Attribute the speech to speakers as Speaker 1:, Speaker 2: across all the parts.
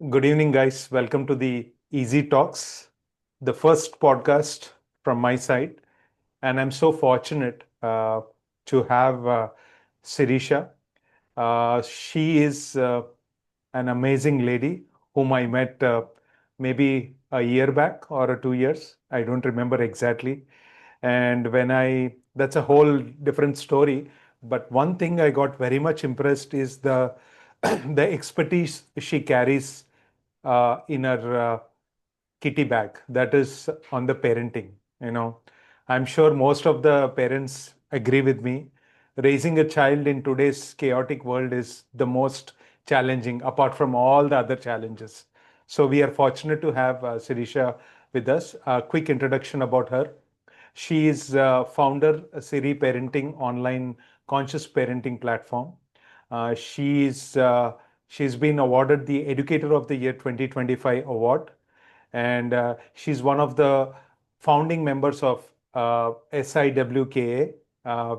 Speaker 1: Good evening, guys. Welcome to the Easy Talks, the first podcast from my side. And I'm so fortunate to have Sirisha. She is an amazing lady whom I met maybe a year back or 2 years. I don't remember exactly. And that's a whole different story. But one thing I got very much impressed is the the expertise she carries in her kitty bag, that is on the parenting. you know I'm sure most of the parents agree with me. Raising a child in today's chaotic world is the most challenging, apart from all the other challenges. So we are fortunate to have Sirisha with us. A quick introduction about her: she is founder Siri Parenting online conscious parenting platform. She's been awarded the Educator of the Year 2025 award, and she's one of the founding members of SIWKA.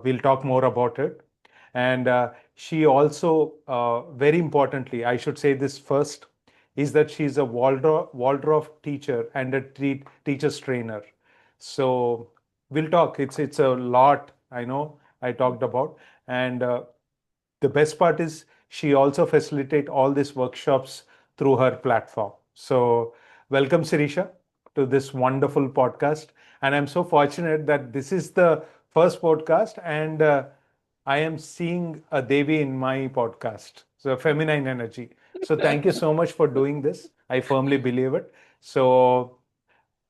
Speaker 1: We'll talk more about it. And she also, very importantly, I should say this first, is that she's a Waldorf teacher and a teacher's trainer. So we'll talk. It's a lot, I know, I talked about. And the best part is she also facilitate all these workshops through her platform. So welcome, Sirisha, to this wonderful podcast. And I'm so fortunate that this is the first podcast, and I am seeing a Devi in my podcast, so feminine energy. So thank you so much for doing this. I firmly believe it. So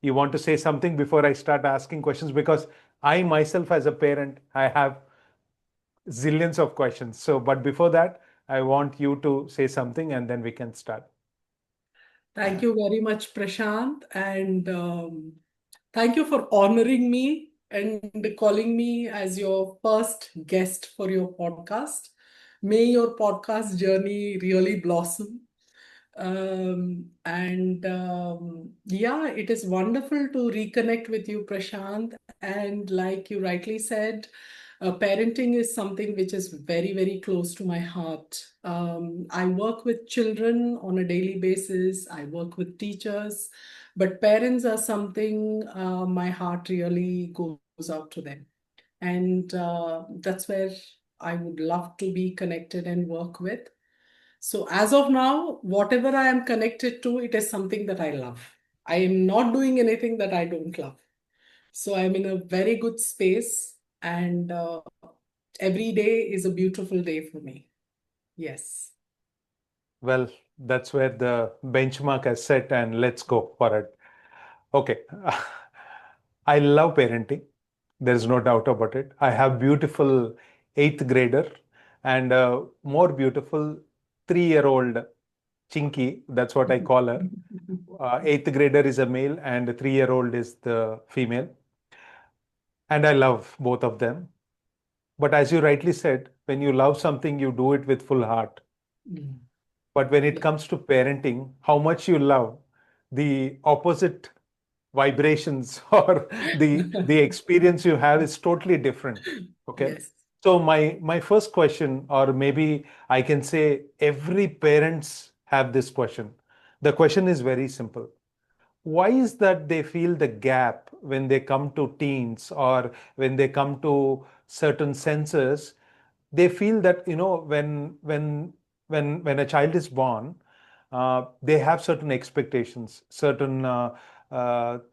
Speaker 1: you want to say something before I start asking questions? Because I myself, as a parent, I have zillions of questions. So, but before that, I want you to say something and then we can start.
Speaker 2: Thank you very much, Prashant. And thank you for honoring me and calling me as your first guest for your podcast. May your podcast journey really blossom. Yeah, it is wonderful to reconnect with you, Prashant. And like you rightly said, parenting is something which is very, very close to my heart. I work with children on a daily basis, I work with teachers, but parents are something my heart really goes out to them. And that's where I would love to be connected and work with. So as of now, whatever I am connected to, it is something that I love. I am not doing anything that I don't love. So I'm in a very good space, and every day is a beautiful day for me. Yes.
Speaker 1: Well, that's where the benchmark is set, and let's go for it. Okay. I love parenting. There's no doubt about it. I have beautiful eighth grader and a more beautiful 3 year old Chinky. That's what I call her. Eighth grader is a male and the 3 year old is the female. And I love both of them. But as you rightly said, when you love something, you do it with full heart.
Speaker 2: Mm.
Speaker 1: But when it
Speaker 2: Yeah.
Speaker 1: comes to parenting, how much you love, the opposite vibrations or the experience you have is totally different. Okay.
Speaker 2: Yes.
Speaker 1: So my first question, or maybe I can say every parents have this question. The question is very simple. Why is that they feel the gap when they come to teens or when they come to certain senses? They feel that when a child is born, they have certain expectations, certain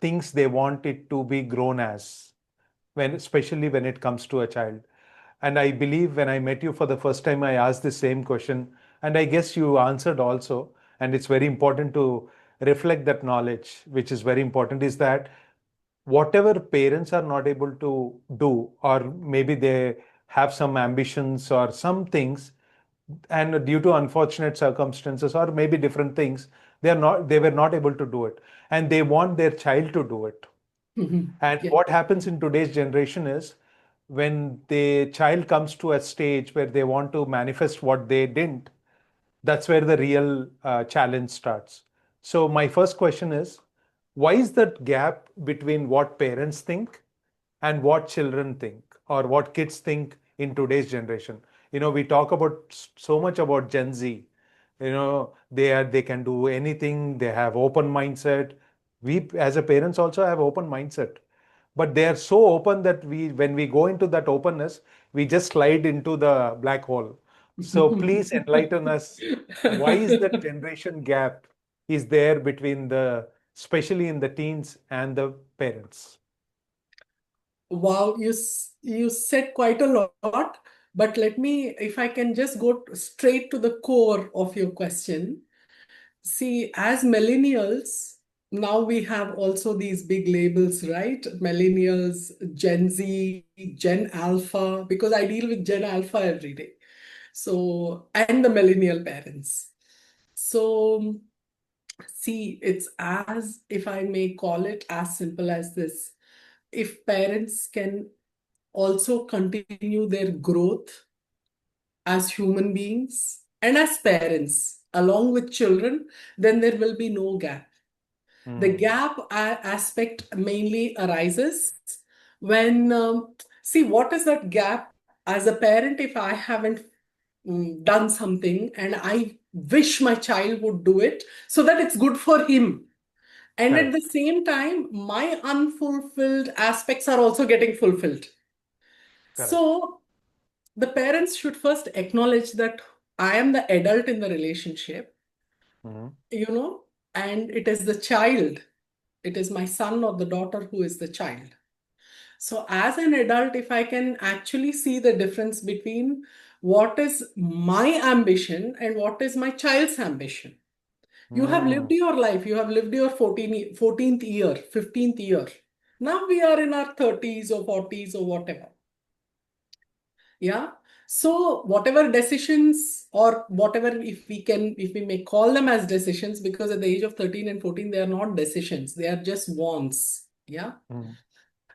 Speaker 1: things they want it to be grown as, when especially when it comes to a child. And I believe when I met you for the first time, I asked the same question, and I guess you answered also. And it's very important to reflect that knowledge, which is very important, is that whatever parents are not able to do, or maybe they have some ambitions or some things, and due to unfortunate circumstances or maybe different things, they were not able to do it, and they want their child to do it.
Speaker 2: Mhm.
Speaker 1: And
Speaker 2: Yeah.
Speaker 1: what happens in today's generation is, when the child comes to a stage where they want to manifest what they didn't, that's where the real challenge starts. So, my first question is, why is that gap between what parents think and what children think, or what kids think in today's generation? We talk about so much about Gen Z. They can do anything. They have open mindset. We as a parents also have open mindset, but they are so open that when we go into that openness, we just slide into the black hole. So please enlighten us. Why is that generation gap is there between especially in the teens and the parents?
Speaker 2: Wow, you said quite a lot, but let me, if I can just go straight to the core of your question. See, as millennials, now we have also these big labels, right? Millennials, Gen Z, Gen Alpha, because I deal with Gen Alpha every day. So, and the millennial parents. So, see, it's as, if I may call it, as simple as this. If parents can also continue their growth as human beings and as parents along with children, then there will be no gap. The
Speaker 1: Hmm.
Speaker 2: gap aspect mainly arises when, see, what is that gap? As a parent, if I haven't done something and I wish my child would do it so that it's good for him. And at the
Speaker 1: Correct.
Speaker 2: same time, my unfulfilled aspects are also getting fulfilled.
Speaker 1: Correct.
Speaker 2: So the parents should first acknowledge that I am the adult in the relationship,
Speaker 1: Hmm.
Speaker 2: you know, and it is the child. It is my son or the daughter who is the child. So, as an adult, if I can actually see the difference between what is my ambition and what is my child's ambition. You have
Speaker 1: Hmm.
Speaker 2: lived your life, you have lived your 14th year, 15th year. Now we are in our 30s or 40s or whatever. Yeah. So whatever decisions or whatever, if we may call them as decisions, because at the age of 13 and 14, they are not decisions, they are just wants. Yeah.
Speaker 1: Hmm.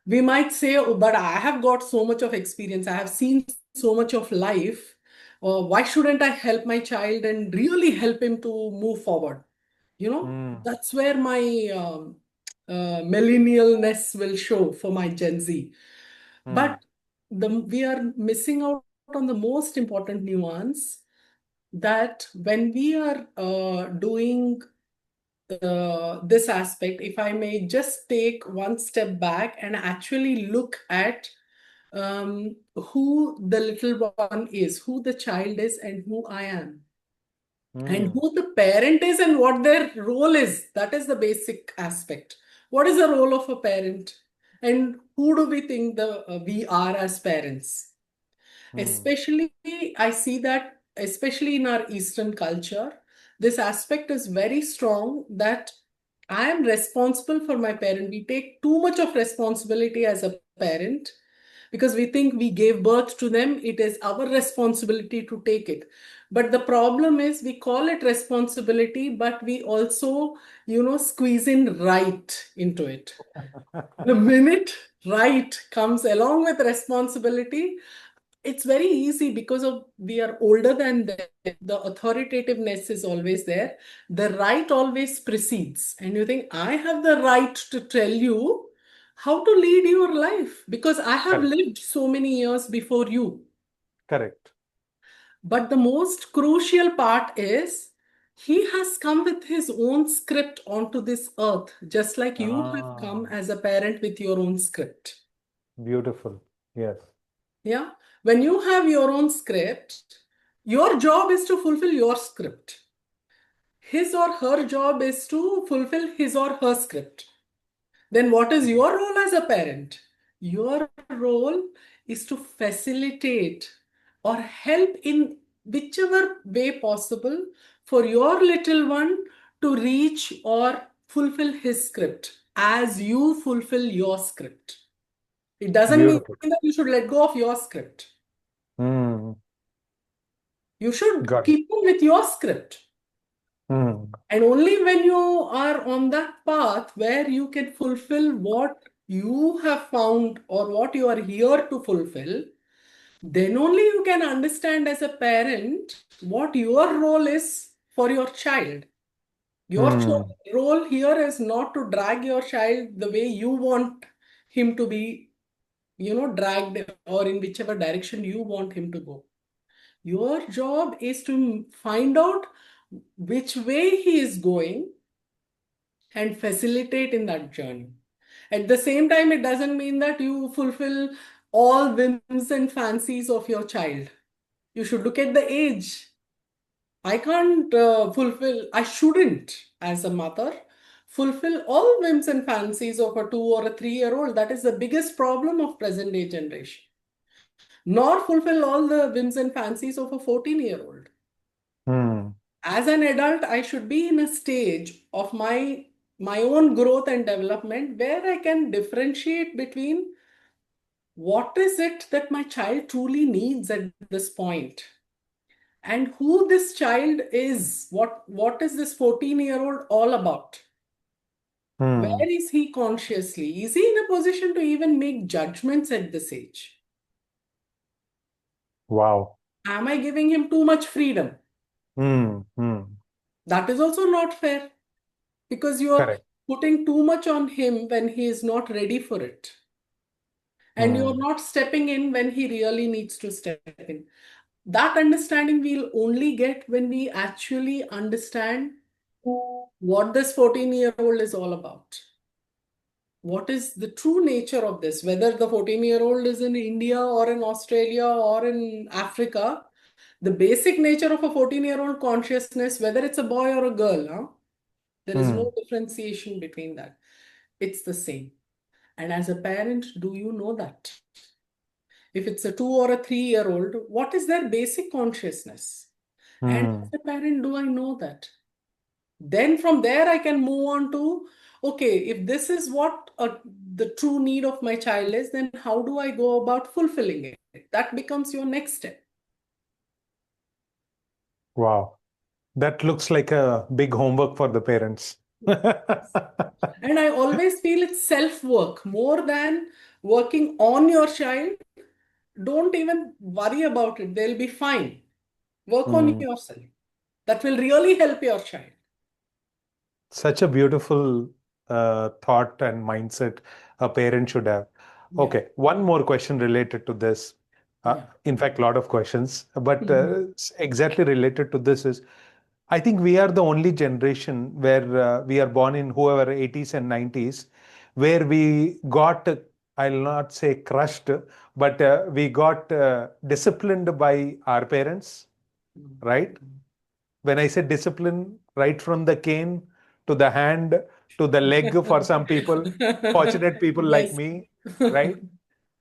Speaker 2: We might say, oh, but I have got so much of experience, I have seen so much of life. Why shouldn't I help my child and really help him to move forward?
Speaker 1: Hmm.
Speaker 2: That's where my millennialness will show for my Gen Z.
Speaker 1: Hmm.
Speaker 2: But we are missing out on the most important nuance, that when we are doing this aspect, if I may just take one step back and actually look at who the little one is, who the child is, and who I am, and
Speaker 1: Hmm.
Speaker 2: who the parent is, and what their role is. That is the basic aspect. What is the role of a parent? And who do we think we are as parents?
Speaker 1: Hmm.
Speaker 2: Especially, I see that, especially in our Eastern culture, this aspect is very strong, that I am responsible for my parent. We take too much of responsibility as a parent because we think we gave birth to them. It is our responsibility to take it. But the problem is we call it responsibility, but we also, squeeze in right into it. The minute right comes along with responsibility, it's very easy because of we are older than them. The authoritativeness is always there. The right always precedes. And you think, I have the right to tell you how to lead your life because I have
Speaker 1: Correct.
Speaker 2: lived so many years before you.
Speaker 1: Correct.
Speaker 2: But the most crucial part is he has come with his own script onto this earth, just like you have come
Speaker 1: Ah,
Speaker 2: as a parent with your own script.
Speaker 1: beautiful. Yes.
Speaker 2: Yeah. When you have your own script, your job is to fulfill your script. His or her job is to fulfill his or her script. Then what is your role as a parent? Your role is to facilitate or help in whichever way possible for your little one to reach or fulfill his script as you fulfill your script. It doesn't mean
Speaker 1: Beautiful.
Speaker 2: that you should let go of your script.
Speaker 1: Hmm.
Speaker 2: You should
Speaker 1: Got it.
Speaker 2: keep on with your script.
Speaker 1: Hmm.
Speaker 2: And only when you are on that path where you can fulfill what you have found or what you are here to fulfill, then only you can understand as a parent what your role is for your child. Your
Speaker 1: Hmm.
Speaker 2: role here is not to drag your child the way you want him to be, dragged, or in whichever direction you want him to go. Your job is to find out which way he is going and facilitate in that journey. At the same time, it doesn't mean that you fulfill all whims and fancies of your child. You should look at the age. I can't I shouldn't, as a mother, fulfill all whims and fancies of a 2 or a 3-year-old. That is the biggest problem of present day generation. Nor fulfill all the whims and fancies of a 14-year-old.
Speaker 1: Hmm.
Speaker 2: As an adult, I should be in a stage of my own growth and development where I can differentiate between what is it that my child truly needs at this point and who this child is. What is this 14-year-old all about?
Speaker 1: Hmm.
Speaker 2: Where is he consciously? Is he in a position to even make judgments at this age?
Speaker 1: Wow.
Speaker 2: Am I giving him too much freedom?
Speaker 1: Hmm. Hmm.
Speaker 2: That is also not fair, because you are
Speaker 1: Correct.
Speaker 2: putting too much on him when he is not ready for it. And you're
Speaker 1: Hmm.
Speaker 2: not stepping in when he really needs to step in. That understanding we'll only get when we actually understand what this 14-year-old is all about. What is the true nature of this? Whether the 14-year-old is in India or in Australia or in Africa, the basic nature of a 14-year-old consciousness, whether it's a boy or a girl, huh? There is
Speaker 1: Hmm.
Speaker 2: no differentiation between that. It's the same. And as a parent, do you know that? If it's a 2 or a 3-year-old, what is their basic consciousness? And
Speaker 1: Hmm.
Speaker 2: as a parent, do I know that? Then from there, I can move on to, okay, if this is what the true need of my child is, then how do I go about fulfilling it? That becomes your next step.
Speaker 1: Wow. That looks like a big homework for the parents.
Speaker 2: And I always feel it's self-work more than working on your child. Don't even worry about it. They'll be fine. Work on
Speaker 1: Hmm.
Speaker 2: yourself. That will really help your child.
Speaker 1: Such a beautiful thought and mindset a parent should have.
Speaker 2: Yeah,
Speaker 1: Okay, one more question related to this.
Speaker 2: yeah.
Speaker 1: In fact, a lot of questions, but
Speaker 2: Mhm.
Speaker 1: exactly related to this is I think we are the only generation where we are born in whoever 80s and 90s, where we got, I'll not say crushed, but we got disciplined by our parents, right? When I say discipline, right from the cane to the hand to the leg for some people, fortunate people like
Speaker 2: Yes.
Speaker 1: me, right?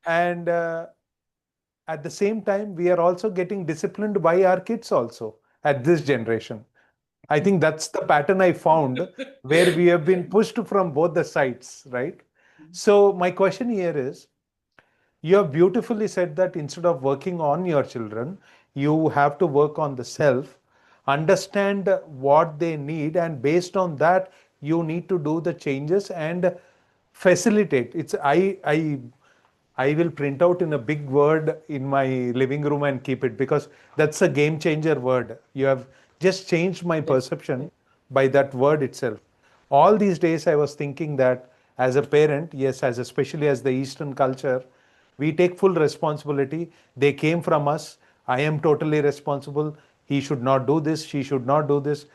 Speaker 1: And at the same time, we are also getting disciplined by our kids also at this generation. I think that's the pattern I found where we have been pushed from both the sides, right? So, my question here is you have beautifully said that instead of working on your children, you have to work on the self, understand what they need, and based on that, you need to do the changes and facilitate. I will print out in a big word in my living room and keep it because that's a game changer word. You have just changed my
Speaker 2: Yes.
Speaker 1: perception by that word itself. All these days, I was thinking that as a parent, yes, as especially as the Eastern culture, we take full responsibility. They came from us. I am totally responsible. He should not do this. She should not do this.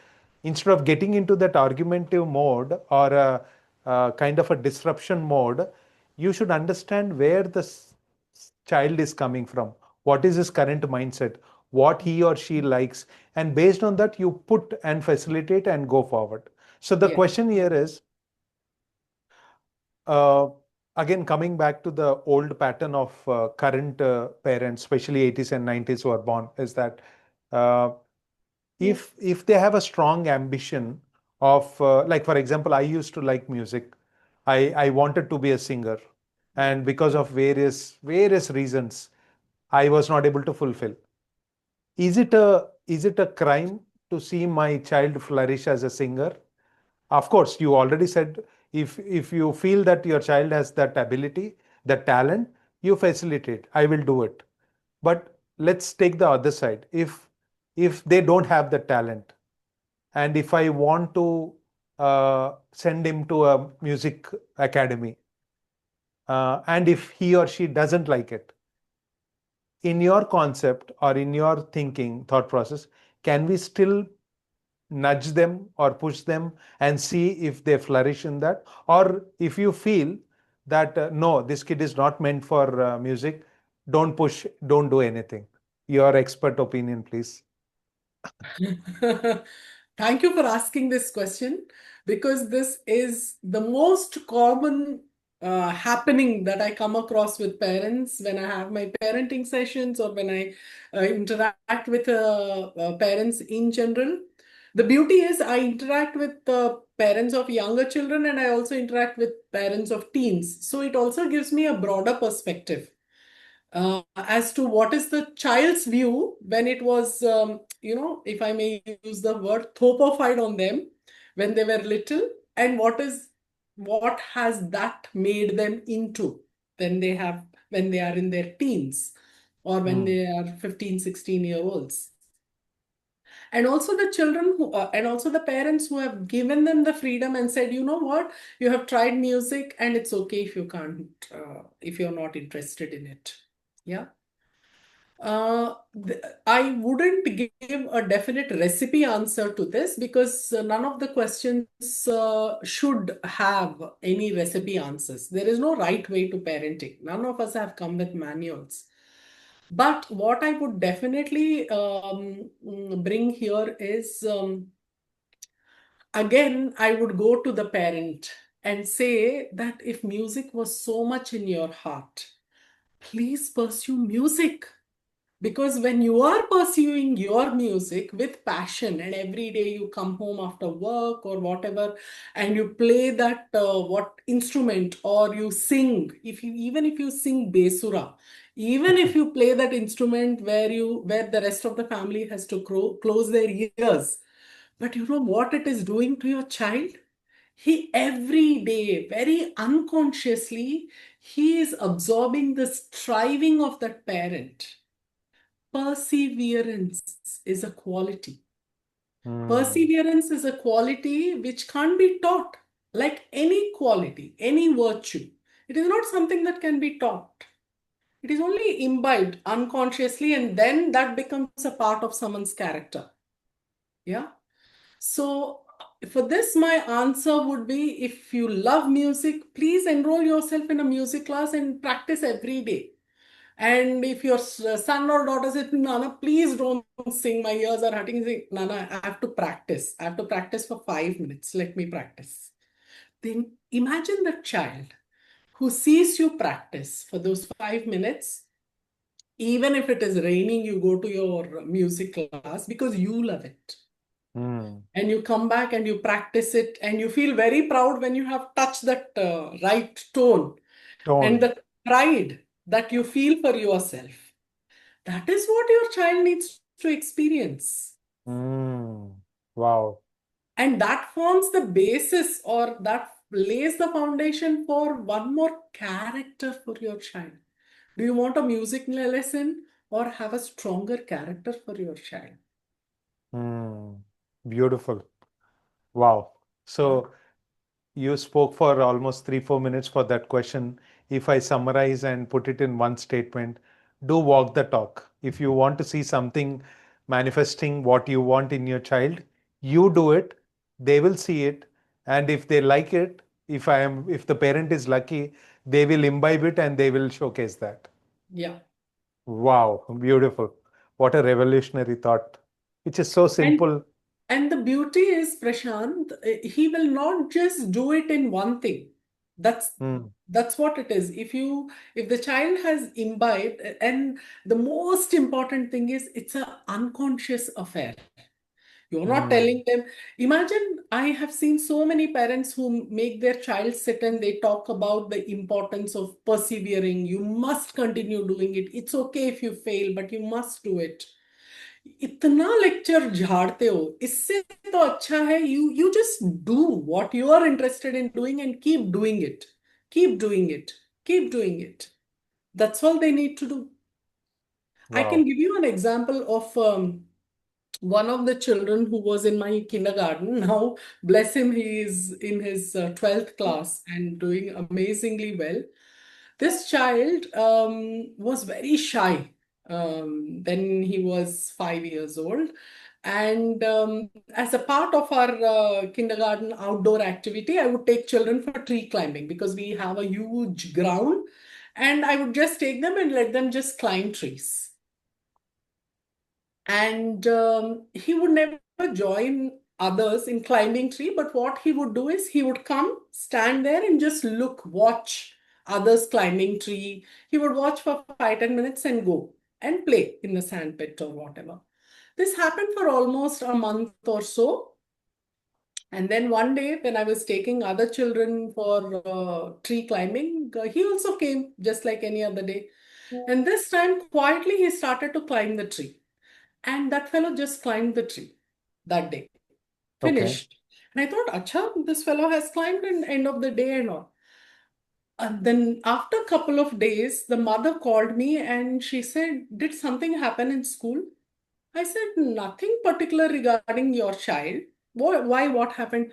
Speaker 1: Instead of getting into that argumentative mode or a kind of a disruption mode, you should understand where the child is coming from, what is his current mindset, what he or she likes, and based on that, you put and facilitate and go forward. So the
Speaker 2: Yes.
Speaker 1: question here is, uh, again, coming back to the old pattern of current parents, especially 80s and 90s who are born, is that uh, if they have a strong ambition of like for example, I used to like music. I wanted to be a singer, and because of various reasons, I was not able to fulfill. Is it a crime to see my child flourish as a singer? Of course, you already said if you feel that your child has that ability, that talent, you facilitate. I will do it. But let's take the other side. If they don't have the talent, and if I want to send him to a music academy, and if he or she doesn't like it, in your concept or in your thinking thought process, can we still nudge them or push them and see if they flourish in that? Or if you feel that no, this kid is not meant for music, don't push, don't do anything. Your expert opinion, please.
Speaker 2: Thank you for asking this question because this is the most common happening that I come across with parents when I have my parenting sessions or when I interact with parents in general. The beauty is I interact with the parents of younger children and I also interact with parents of teens. So it also gives me a broader perspective as to what is the child's view when it was, if I may use the word, thopified on them when they were little, and what has that made them into when they are in their teens or when
Speaker 1: Hmm.
Speaker 2: they are 15, 16-year olds. And also the children and also the parents who have given them the freedom and said, you know what, you have tried music and it's okay if you can't, if you're not interested in it. Yeah. I wouldn't give a definite recipe answer to this because none of the questions should have any recipe answers. There is no right way to parenting. None of us have come with manuals. But what I would definitely bring here is again, I would go to the parent and say that if music was so much in your heart, please pursue music. Because when you are pursuing your music with passion and every day you come home after work or whatever and you play that what instrument or you sing, if you even if you sing besura, even if you play that instrument where the rest of the family has to close their ears, but you know what it is doing to your child? He every day, very unconsciously, he is absorbing the striving of that parent. Perseverance is a quality.
Speaker 1: Hmm.
Speaker 2: Perseverance is a quality which can't be taught, like any quality, any virtue. It is not something that can be taught. It is only imbibed unconsciously, and then that becomes a part of someone's character. Yeah. So, for this, my answer would be if you love music, please enroll yourself in a music class and practice every day. And if your son or daughter says, Nana, please don't sing, my ears are hurting, say, Nana, I have to practice. I have to practice for 5 minutes. Let me practice. Then imagine the child who sees you practice for those 5 minutes. Even if it is raining, you go to your music class because you love it.
Speaker 1: Hmm.
Speaker 2: And you come back and you practice it, and you feel very proud when you have touched that right tone and
Speaker 1: Tone.
Speaker 2: the pride that you feel for yourself. That is what your child needs to experience.
Speaker 1: Hmm. Wow.
Speaker 2: And that forms the basis or that lays the foundation for one more character for your child. Do you want a music lesson or have a stronger character for your child?
Speaker 1: Hmm. Beautiful. Wow.
Speaker 2: Yeah.
Speaker 1: So you spoke for almost 3, 4 minutes for that question. If I summarize and put it in one statement, do walk the talk. If you want to see something manifesting what you want in your child, you do it, they will see it. And if they like it, if the parent is lucky, they will imbibe it and they will showcase that.
Speaker 2: Yeah.
Speaker 1: Wow, beautiful. What a revolutionary thought, which is so
Speaker 2: And
Speaker 1: simple.
Speaker 2: And the beauty is, Prashant, he will not just do it in one thing. That's
Speaker 1: Hmm.
Speaker 2: that's what it is. If the child has imbibed, and the most important thing is it's an unconscious affair. You're not
Speaker 1: Hmm.
Speaker 2: telling them. Imagine, I have seen so many parents who make their child sit and they talk about the importance of persevering. You must continue doing it. It's okay if you fail, but you must do it. इतना lecture झाड़ते हो इससे तो अच्छा है you just do what you are interested in doing and keep doing it keep doing it. That's all they need to do. I can
Speaker 1: Wow.
Speaker 2: give you an example of one of the children who was in my kindergarten. Now, bless him, he is in his 12th class and doing amazingly well. This child was very shy when he was 5 years old. And as a part of our kindergarten outdoor activity, I would take children for tree climbing because we have a huge ground, and I would just take them and let them just climb trees. And he would never join others in climbing tree, but what he would do is he would come, stand there, and just look, watch others climbing tree. He would watch for 5-10 minutes and go and play in the sand pit or whatever. This happened for almost a month or so. And then one day, when I was taking other children for tree climbing, he also came just like any other day. And this time, quietly, he started to climb the tree. And that fellow just climbed the tree that day,
Speaker 1: Okay.
Speaker 2: finished. And I thought, Acha, this fellow has climbed in end of the day and all. And then after a couple of days, the mother called me and she said, did something happen in school? I said, nothing particular regarding your child. Why? What happened?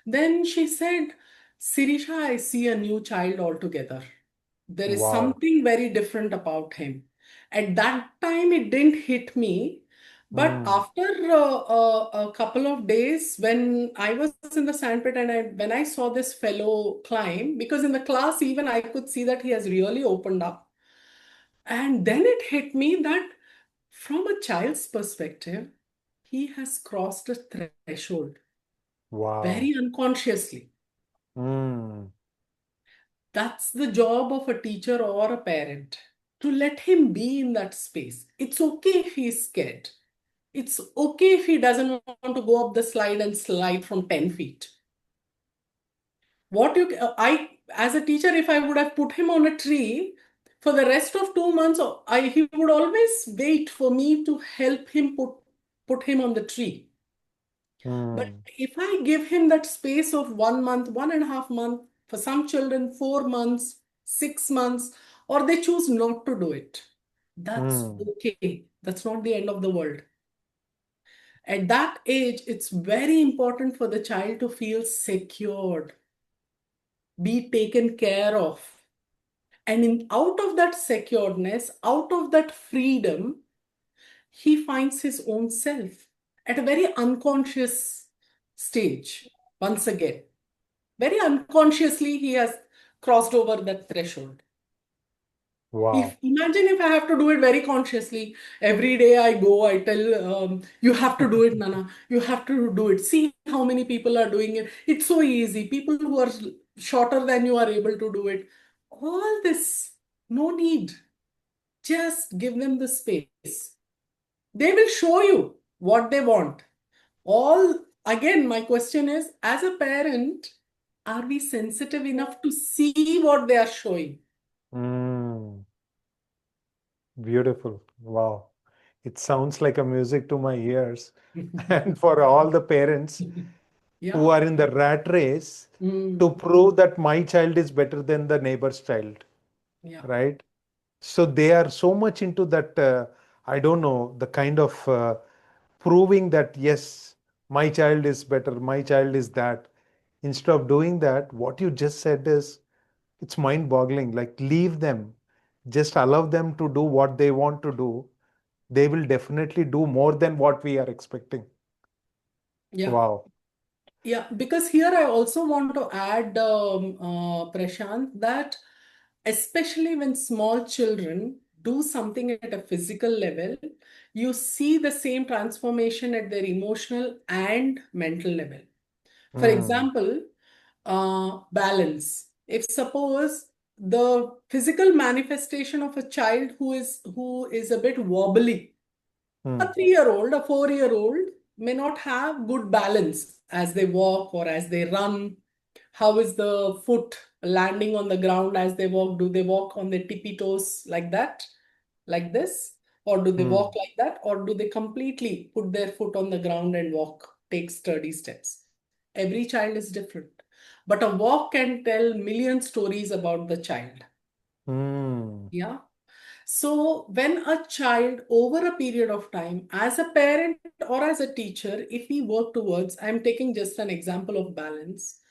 Speaker 2: Then she said, Sirisha, I see a new child altogether. There is
Speaker 1: Wow.
Speaker 2: something very different about him. At that time, it didn't hit me. But
Speaker 1: Mm.
Speaker 2: after a couple of days, when I was in the sandpit and when I saw this fellow climb, because in the class, even I could see that he has really opened up. And then it hit me that from a child's perspective, he has crossed a threshold
Speaker 1: Wow.
Speaker 2: very unconsciously.
Speaker 1: Mm.
Speaker 2: That's the job of a teacher or a parent to let him be in that space. It's okay if he's scared. It's okay if he doesn't want to go up the slide and slide from 10 feet. What you, as a teacher, if I would have put him on a tree for the rest of 2 months, he would always wait for me to help him put him on the tree. But
Speaker 1: Mm.
Speaker 2: if I give him that space of 1 month, 1.5 month, for some children, 4 months, 6 months, or they choose not to do it, that's
Speaker 1: Mm.
Speaker 2: okay. That's not the end of the world. At that age, it's very important for the child to feel secured, be taken care of. And out of that securedness, out of that freedom, he finds his own self at a very unconscious stage once again. Very unconsciously, he has crossed over that threshold. If
Speaker 1: Wow.
Speaker 2: imagine if I have to do it very consciously, every day I go, I tell you have to do it, Nana. You have to do it. See how many people are doing it. It's so easy. People who are shorter than you are able to do it. All this, no need. Just give them the space. They will show you what they want. All again, my question is, as a parent, are we sensitive enough to see what they are showing?
Speaker 1: Mm. Beautiful. Wow. It sounds like a music to my ears. And for all the parents who
Speaker 2: Yeah.
Speaker 1: are in the rat race to
Speaker 2: Mm.
Speaker 1: prove that my child is better than the neighbor's child,
Speaker 2: Yeah.
Speaker 1: right? So they are so much into that, I don't know, the kind of proving that, yes, my child is better, my child is that. Instead of doing that, what you just said is, it's mind boggling. Like, leave them, just allow them to do what they want to do. They will definitely do more than what we are expecting.
Speaker 2: Yeah.
Speaker 1: Wow.
Speaker 2: Yeah. Because here I also want to add, Prashant, that especially when small children do something at a physical level, you see the same transformation at their emotional and mental level. For
Speaker 1: Hmm.
Speaker 2: example, balance. If suppose the physical manifestation of a child who is a bit wobbly,
Speaker 1: Hmm.
Speaker 2: a 3-year-old, a 4-year-old may not have good balance as they walk or as they run. How is the foot landing on the ground as they walk? Do they walk on their tippy toes like that, like this? Or do they walk
Speaker 1: Hmm.
Speaker 2: like that? Or do they completely put their foot on the ground and walk, take sturdy steps? Every child is different. But a walk can tell million stories about the child.
Speaker 1: Hmm.
Speaker 2: Yeah. So, when a child over a period of time, as a parent or as a teacher, if we work towards, I'm taking just an example of balance,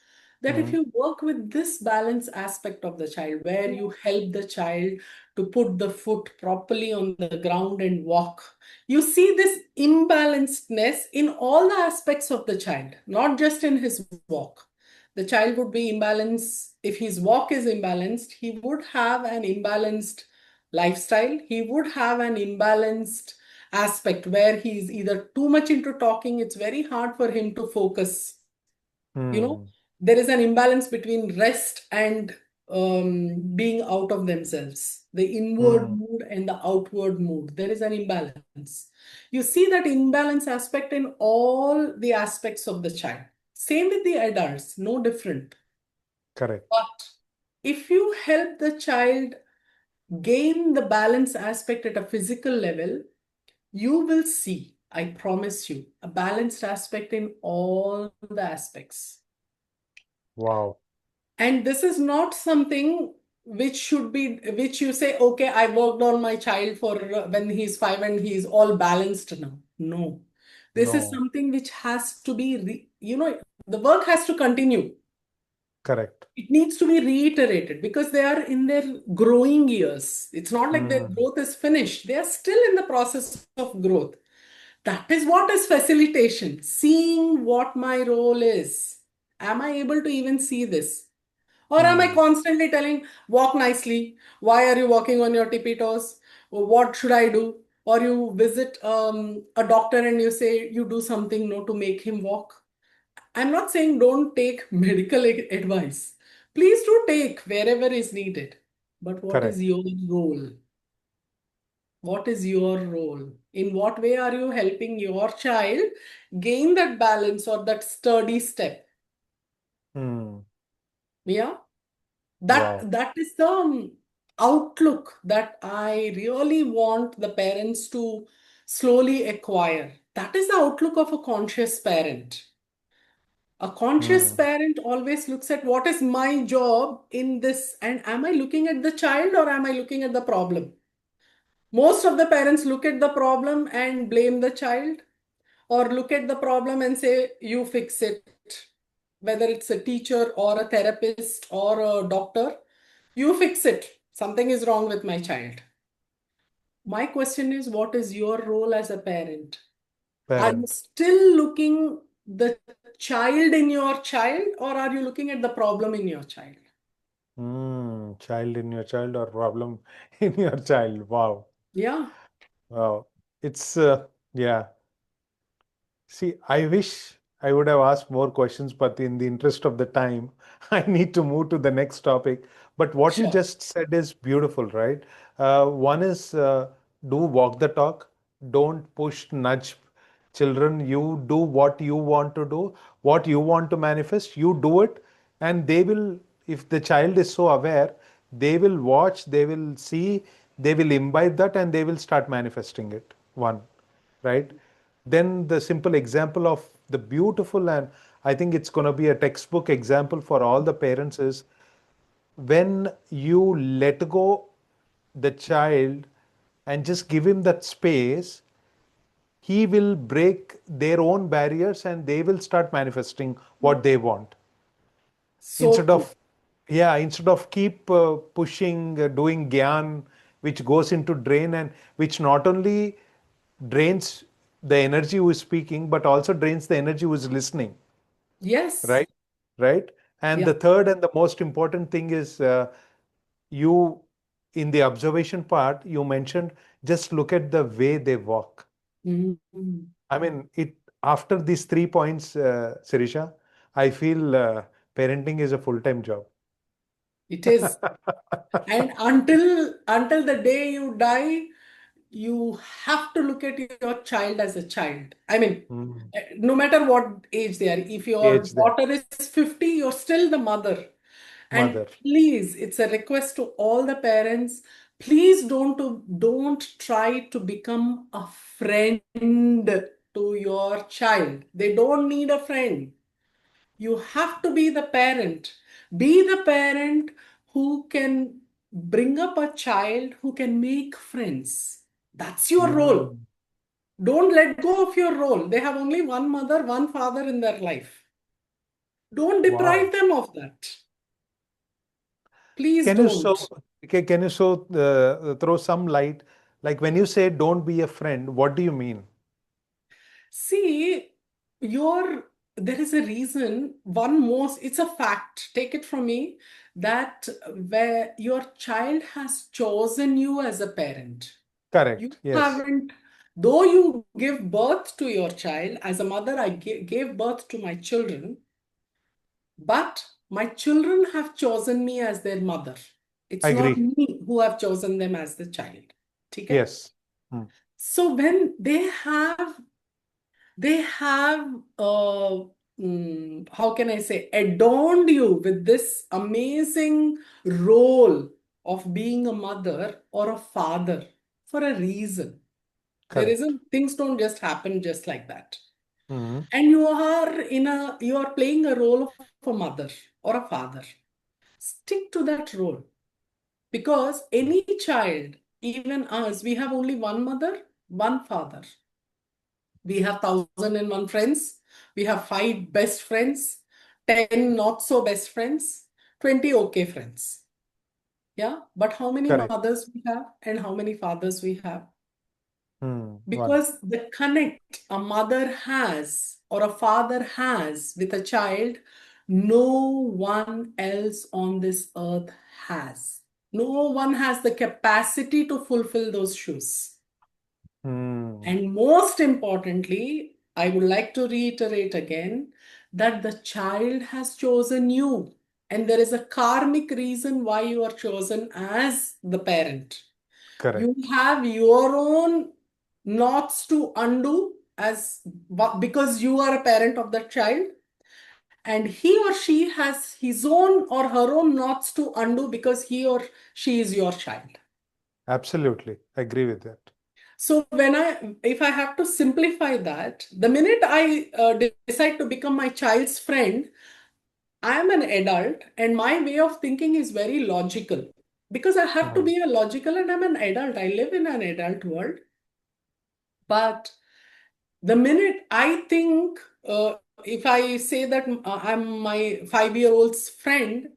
Speaker 2: that if
Speaker 1: Hmm.
Speaker 2: you work with this balance aspect of the child, where you help the child to put the foot properly on the ground and walk, you see this imbalance imbalancedness in all the aspects of the child, not just in his walk. The child would be imbalanced. If his walk is imbalanced, he would have an imbalanced lifestyle. He would have an imbalanced aspect where he's either too much into talking, it's very hard for him to focus.
Speaker 1: Hmm.
Speaker 2: There is an imbalance between rest and being out of themselves, the inward
Speaker 1: Hmm.
Speaker 2: mood and the outward mood. There is an imbalance. You see that imbalance aspect in all the aspects of the child. Same with the adults, no different.
Speaker 1: Correct.
Speaker 2: But if you help the child gain the balance aspect at a physical level, you will see, I promise you, a balanced aspect in all the aspects.
Speaker 1: Wow.
Speaker 2: And this is not something which should be, which you say, okay, I worked on my child for when he's 5 and he's all balanced now. No. This is
Speaker 1: No.
Speaker 2: something which has to be, the work has to continue.
Speaker 1: Correct.
Speaker 2: It needs to be reiterated because they are in their growing years. It's not like their
Speaker 1: Hmm.
Speaker 2: growth is finished. They are still in the process of growth. That is what is facilitation, seeing what my role is. Am I able to even see this? Or am I
Speaker 1: Hmm.
Speaker 2: constantly telling, walk nicely? Why are you walking on your tippy toes? Or what should I do? Or you visit a doctor and you say you do something no to make him walk. I'm not saying don't take medical advice. Please do take wherever is needed. But what is
Speaker 1: Correct.
Speaker 2: your role? What is your role? In what way are you helping your child gain that balance or that sturdy step?
Speaker 1: Hmm.
Speaker 2: Yeah.
Speaker 1: Wow.
Speaker 2: That is the outlook that I really want the parents to slowly acquire. That is the outlook of a conscious parent. A conscious
Speaker 1: Hmm.
Speaker 2: parent always looks at what is my job in this, and am I looking at the child or am I looking at the problem? Most of the parents look at the problem and blame the child, or look at the problem and say, you fix it. Whether it's a teacher or a therapist or a doctor, you fix it. Something is wrong with my child. My question is, what is your role as a parent? Are you
Speaker 1: Parent.
Speaker 2: still looking the child in your child, or are you looking at the problem in your child?
Speaker 1: Hmm. Child in your child or problem in your child. Wow.
Speaker 2: Yeah,
Speaker 1: Wow. It's yeah. See, I wish I would have asked more questions, but in the interest of the time, I need to move to the next topic. But what you
Speaker 2: sure.
Speaker 1: just said is beautiful, right? One is do walk the talk, don't push, nudge children. You do what you want to do, what you want to manifest, you do it, and they will, if the child is so aware, they will watch, they will see, they will imbibe that, and they will start manifesting it. One, right? Then the simple example of the beautiful, and I think it's going to be a textbook example for all the parents, is when you let go the child and just give him that space, he will break their own barriers and they will start manifesting what they want.
Speaker 2: So
Speaker 1: Instead
Speaker 2: true.
Speaker 1: of, yeah, instead of keep pushing, doing gyan, which goes into drain, and which not only drains the energy who is speaking but also drains the energy who is listening,
Speaker 2: Yes.
Speaker 1: right? Right. And
Speaker 2: Yeah.
Speaker 1: the third and the most important thing is, you, in the observation part you mentioned, just look at the way they walk.
Speaker 2: Mhm.
Speaker 1: I mean, it, after these 3 points, Sirisha, I feel parenting is a full-time job.
Speaker 2: It is. And until the day you die, you have to look at your child as a child. I mean,
Speaker 1: Mm.
Speaker 2: no matter what age they are. If your
Speaker 1: Age them,
Speaker 2: daughter is 50, you're still the mother. And
Speaker 1: mother.
Speaker 2: please, it's a request to all the parents, please don't try to become a friend to your child. They don't need a friend. You have to be the parent. Be the parent who can bring up a child who can make friends. That's your role.
Speaker 1: Mm.
Speaker 2: Don't let go of your role. They have only one mother, one father in their life. Don't
Speaker 1: Wow.
Speaker 2: deprive them of that. Please
Speaker 1: Can you so
Speaker 2: don't.
Speaker 1: can you so throw some light? Like when you say don't be a friend, what do you mean?
Speaker 2: See, your there is a reason, it's a fact, take it from me, that where your child has chosen you as a parent. You
Speaker 1: Correct. Yes.
Speaker 2: haven't, though you give birth to your child, as a mother, I gave birth to my children, but my children have chosen me as their mother. It's not
Speaker 1: Agree.
Speaker 2: me who have chosen them as the child. Okay?
Speaker 1: Yes. Hmm.
Speaker 2: So when they have how can I say, adorned you with this amazing role of being a mother or a father for a reason. There
Speaker 1: Correct.
Speaker 2: isn't, things don't just happen just like that.
Speaker 1: Hmm.
Speaker 2: And you are playing a role of a mother or a father. Stick to that role, because any child, even us, we have only one mother, one father. We have 1,001 friends. We have five best friends, 10 not so best friends, 20 okay friends. Yeah. But how many
Speaker 1: Correct.
Speaker 2: mothers we have and how many fathers we have?
Speaker 1: One.
Speaker 2: Because the connect a mother has or a father has with a child, no one else on this earth has. No one has the capacity to fulfill those shoes.
Speaker 1: Hmm.
Speaker 2: And most importantly, I would like to reiterate again that the child has chosen you. And there is a karmic reason why you are chosen as the parent. You
Speaker 1: Correct.
Speaker 2: have your own knots to undo because you are a parent of that child, and he or she has his own or her own knots to undo because he or she is your child.
Speaker 1: Absolutely. Agree with that.
Speaker 2: So if I have to simplify that, the minute I decide to become my child's friend, I am an adult and my way of thinking is very logical, because I have to
Speaker 1: Hmm.
Speaker 2: be a logical and I'm an adult. I live in an adult world. But the minute I think, if I say that I'm my 5-year-old's friend,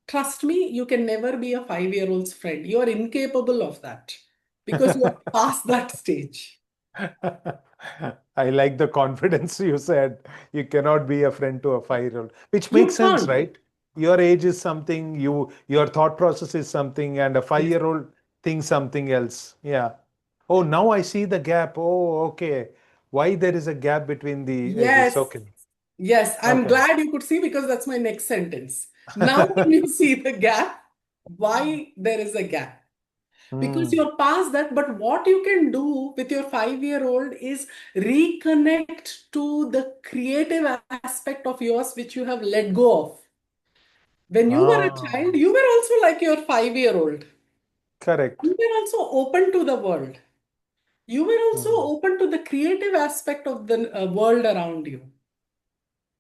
Speaker 2: trust me, you can never be a 5-year-old's friend. You are incapable of that because you are past that stage.
Speaker 1: I like the confidence you said. You cannot be a friend to a 5-year-old, which makes
Speaker 2: You
Speaker 1: sense,
Speaker 2: can't.
Speaker 1: right? Your age is something, your thought process is something, and a
Speaker 2: Yes.
Speaker 1: 5-year-old thinks something else. Yeah. Oh, now I see the gap. Oh, okay. Why there is a gap between the ages?
Speaker 2: Yes.
Speaker 1: Okay.
Speaker 2: Yes. I'm
Speaker 1: Okay.
Speaker 2: glad you could see, because that's my next sentence. Now, when you see the gap, why there is a gap? Because
Speaker 1: Hmm.
Speaker 2: you're past that. But what you can do with your 5-year-old is reconnect to the creative aspect of yours, which you have let go of. When you were a
Speaker 1: Ah,
Speaker 2: child, you were also like your 5-year-old.
Speaker 1: correct.
Speaker 2: You were also open to the world. You were also
Speaker 1: Hmm.
Speaker 2: open to the creative aspect of the world around you.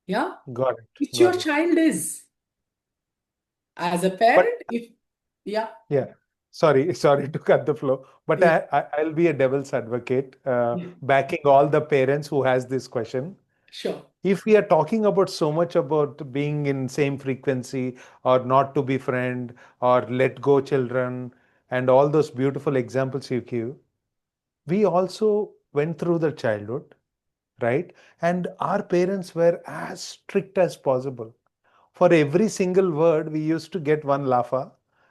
Speaker 2: Yeah.
Speaker 1: Got it.
Speaker 2: Which your
Speaker 1: Got it.
Speaker 2: child is. As a
Speaker 1: But
Speaker 2: parent, if, yeah,
Speaker 1: yeah, sorry to cut the flow, but
Speaker 2: yeah,
Speaker 1: I'll be a devil's advocate,
Speaker 2: yeah,
Speaker 1: backing all the parents who has this question.
Speaker 2: sure.
Speaker 1: If we are talking about so much about being in same frequency or not to be friend or let go children and all those beautiful examples you give, we also went through the childhood, right? And our parents were as strict as possible. For every single word, we used to get one laugher,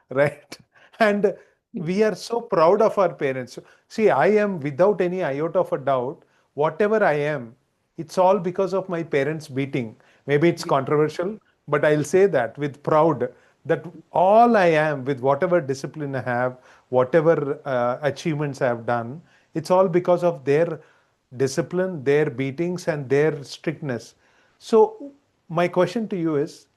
Speaker 1: right? And we are so proud of our parents. See, I am without any iota of a doubt, whatever I am, it's all because of my parents beating. Maybe it's controversial, but I'll say that with proud that all I am with whatever discipline I have, whatever achievements I have done, it's all because of their discipline, their beatings, and their strictness. So my question to you is,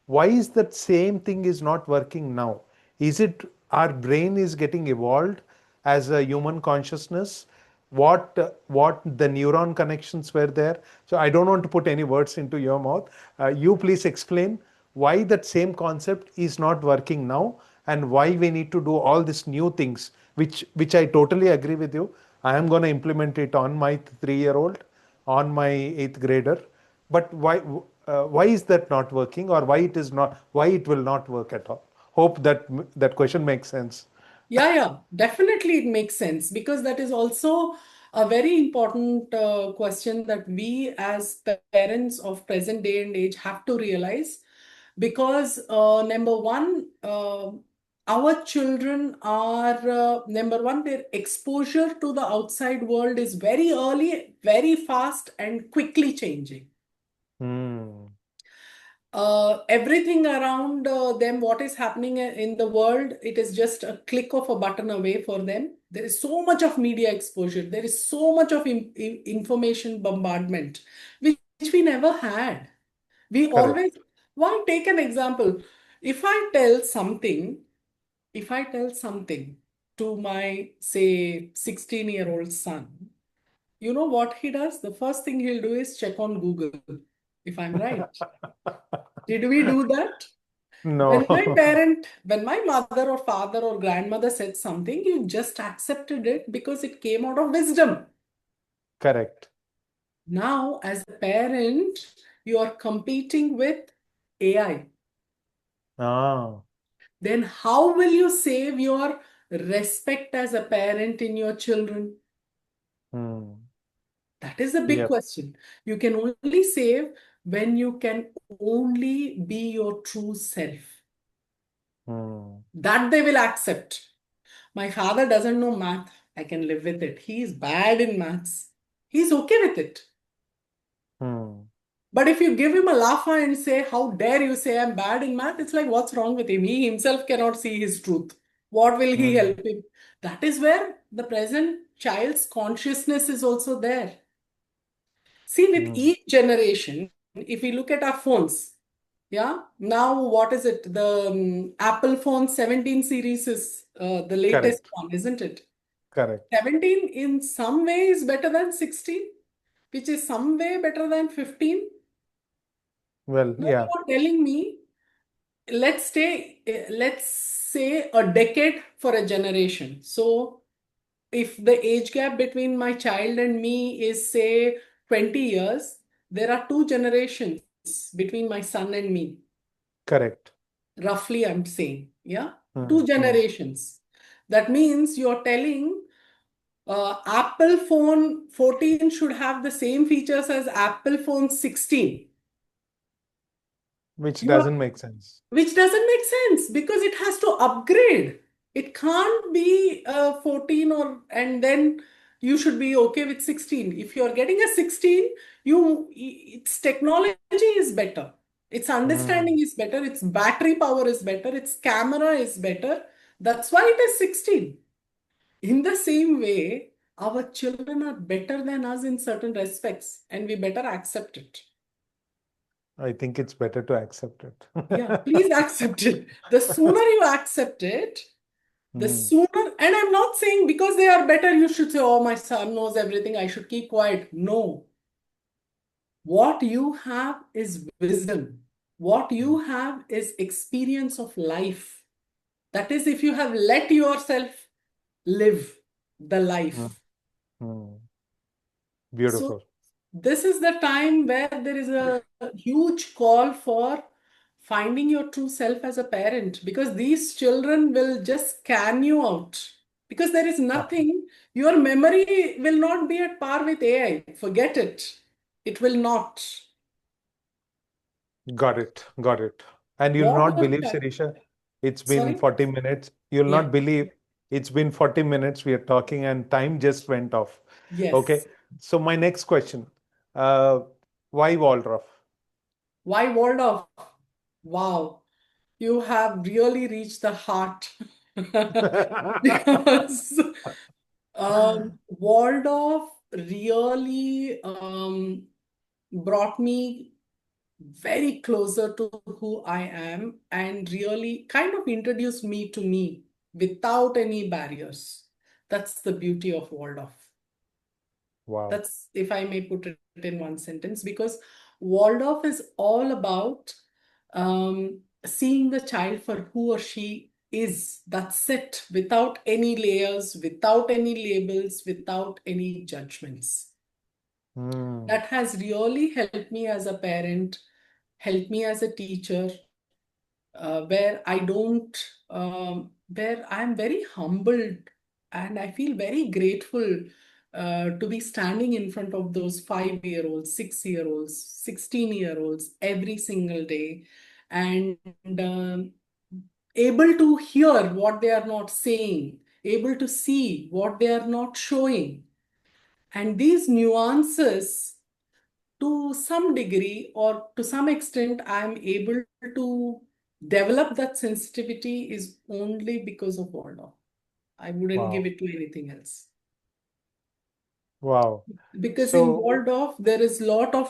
Speaker 1: why is that same thing is not working now? Is it our brain is getting evolved as a human consciousness? What the neuron connections were there? So I don't want to put any words into your mouth. You please explain why that same concept is not working now and why we need to do all these new things, which I totally agree with you. I am going to implement it on my 3-year-old, on my eighth grader. But why is that not working, or why it will not work at all? Hope that question makes sense.
Speaker 2: Yeah, yeah, definitely it makes sense, because that is also A very important question that we as parents of present day and age have to realize, because number one, our children are number one, their exposure to the outside world is very early, very fast, and quickly changing.
Speaker 1: Hmm.
Speaker 2: Everything around them, what is happening in the world, it is just a click of a button away for them. There is so much of media exposure. There is so much of information bombardment, which we never had. We
Speaker 1: Correct.
Speaker 2: always, why take an example? If I tell something, if I tell something to my, say, 16-year-old son, you know what he does? The first thing he'll do is check on Google, if I'm right. Did we do that?
Speaker 1: No.
Speaker 2: When my mother or father or grandmother said something, you just accepted it because it came out of wisdom.
Speaker 1: Correct.
Speaker 2: Now, as a parent, you are competing with AI.
Speaker 1: Ah.
Speaker 2: Then how will you save your respect as a parent in your children?
Speaker 1: Hmm.
Speaker 2: That is a big
Speaker 1: Yep.
Speaker 2: question. You can only save when you can only be your true self.
Speaker 1: Hmm.
Speaker 2: That they will accept. My father doesn't know math. I can live with it. He is bad in maths. He's okay with it.
Speaker 1: Hmm.
Speaker 2: But if you give him a laugh and say, how dare you say I'm bad in math? It's like, what's wrong with him? He himself cannot see his truth. What will he
Speaker 1: Hmm.
Speaker 2: help him? That is where the present child's consciousness is also there. See, with
Speaker 1: Hmm.
Speaker 2: each generation, if we look at our phones, yeah, now what is it? The Apple phone 17 series is the latest
Speaker 1: Correct.
Speaker 2: one, isn't it?
Speaker 1: Correct.
Speaker 2: 17 in some way is better than 16, which is some way better than 15.
Speaker 1: Well,
Speaker 2: Now
Speaker 1: yeah.
Speaker 2: you are telling me, let's say a decade for a generation. So if the age gap between my child and me is say 20 years, there are two generations between my son and me.
Speaker 1: Correct.
Speaker 2: Roughly, I'm saying, yeah,
Speaker 1: Hmm.
Speaker 2: two
Speaker 1: Hmm.
Speaker 2: generations. That means you're telling Apple phone 14 should have the same features as Apple phone 16.
Speaker 1: Which
Speaker 2: You are,
Speaker 1: doesn't make sense.
Speaker 2: which doesn't make sense because it has to upgrade. It can't be 14 or and then you should be okay with 16. If you're getting a 16, its technology is better. Its
Speaker 1: Hmm.
Speaker 2: understanding is better. Its battery power is better. Its camera is better. That's why it is 16. In the same way, our children are better than us in certain respects, and we better accept it.
Speaker 1: I think it's better to accept it.
Speaker 2: Yeah, please accept it. The sooner you accept it, the
Speaker 1: Hmm.
Speaker 2: sooner, and I'm not saying because they are better, you should say, oh, my son knows everything, I should keep quiet. No. What you have is wisdom. What
Speaker 1: Hmm.
Speaker 2: you have is experience of life. That is, if you have let yourself live the
Speaker 1: Hmm.
Speaker 2: life.
Speaker 1: Hmm.
Speaker 2: So
Speaker 1: Beautiful.
Speaker 2: this is the time where there is a huge call for finding your true self as a parent, because these children will just scan you out. Because there is nothing, your memory will not be at par with AI. Forget it. It will not.
Speaker 1: Got it. Got it. And you'll
Speaker 2: What
Speaker 1: not
Speaker 2: your
Speaker 1: believe,
Speaker 2: child,
Speaker 1: Sirisha, it's been
Speaker 2: sorry?
Speaker 1: 40 minutes. You'll
Speaker 2: Yeah.
Speaker 1: not believe it's been 40 minutes we are talking and time just went off. Okay.
Speaker 2: Yes.
Speaker 1: So my next question, uh, why Waldorf?
Speaker 2: Why Waldorf? Wow. You have really reached the heart. Because Waldorf really brought me very closer to who I am and really kind of introduced me to me without any barriers. That's the beauty of Waldorf.
Speaker 1: Wow.
Speaker 2: That's, if I may put it in one sentence, because Waldorf is all about seeing the child for who or she is. That's it, without any layers, without any labels, without any judgments.
Speaker 1: Hmm.
Speaker 2: That has really helped me as a parent, helped me as a teacher, where I don't, where I'm very humbled and I feel very grateful to be standing in front of those 5-year-olds, 6-year-olds, 16-year-olds every single day, and able to hear what they are not saying, able to see what they are not showing. And these nuances, to some degree or to some extent, I'm able to develop that sensitivity is only because of Waldorf. I wouldn't give
Speaker 1: Wow.
Speaker 2: it to anything else.
Speaker 1: Wow.
Speaker 2: Because in
Speaker 1: So,
Speaker 2: Waldorf, there is a lot of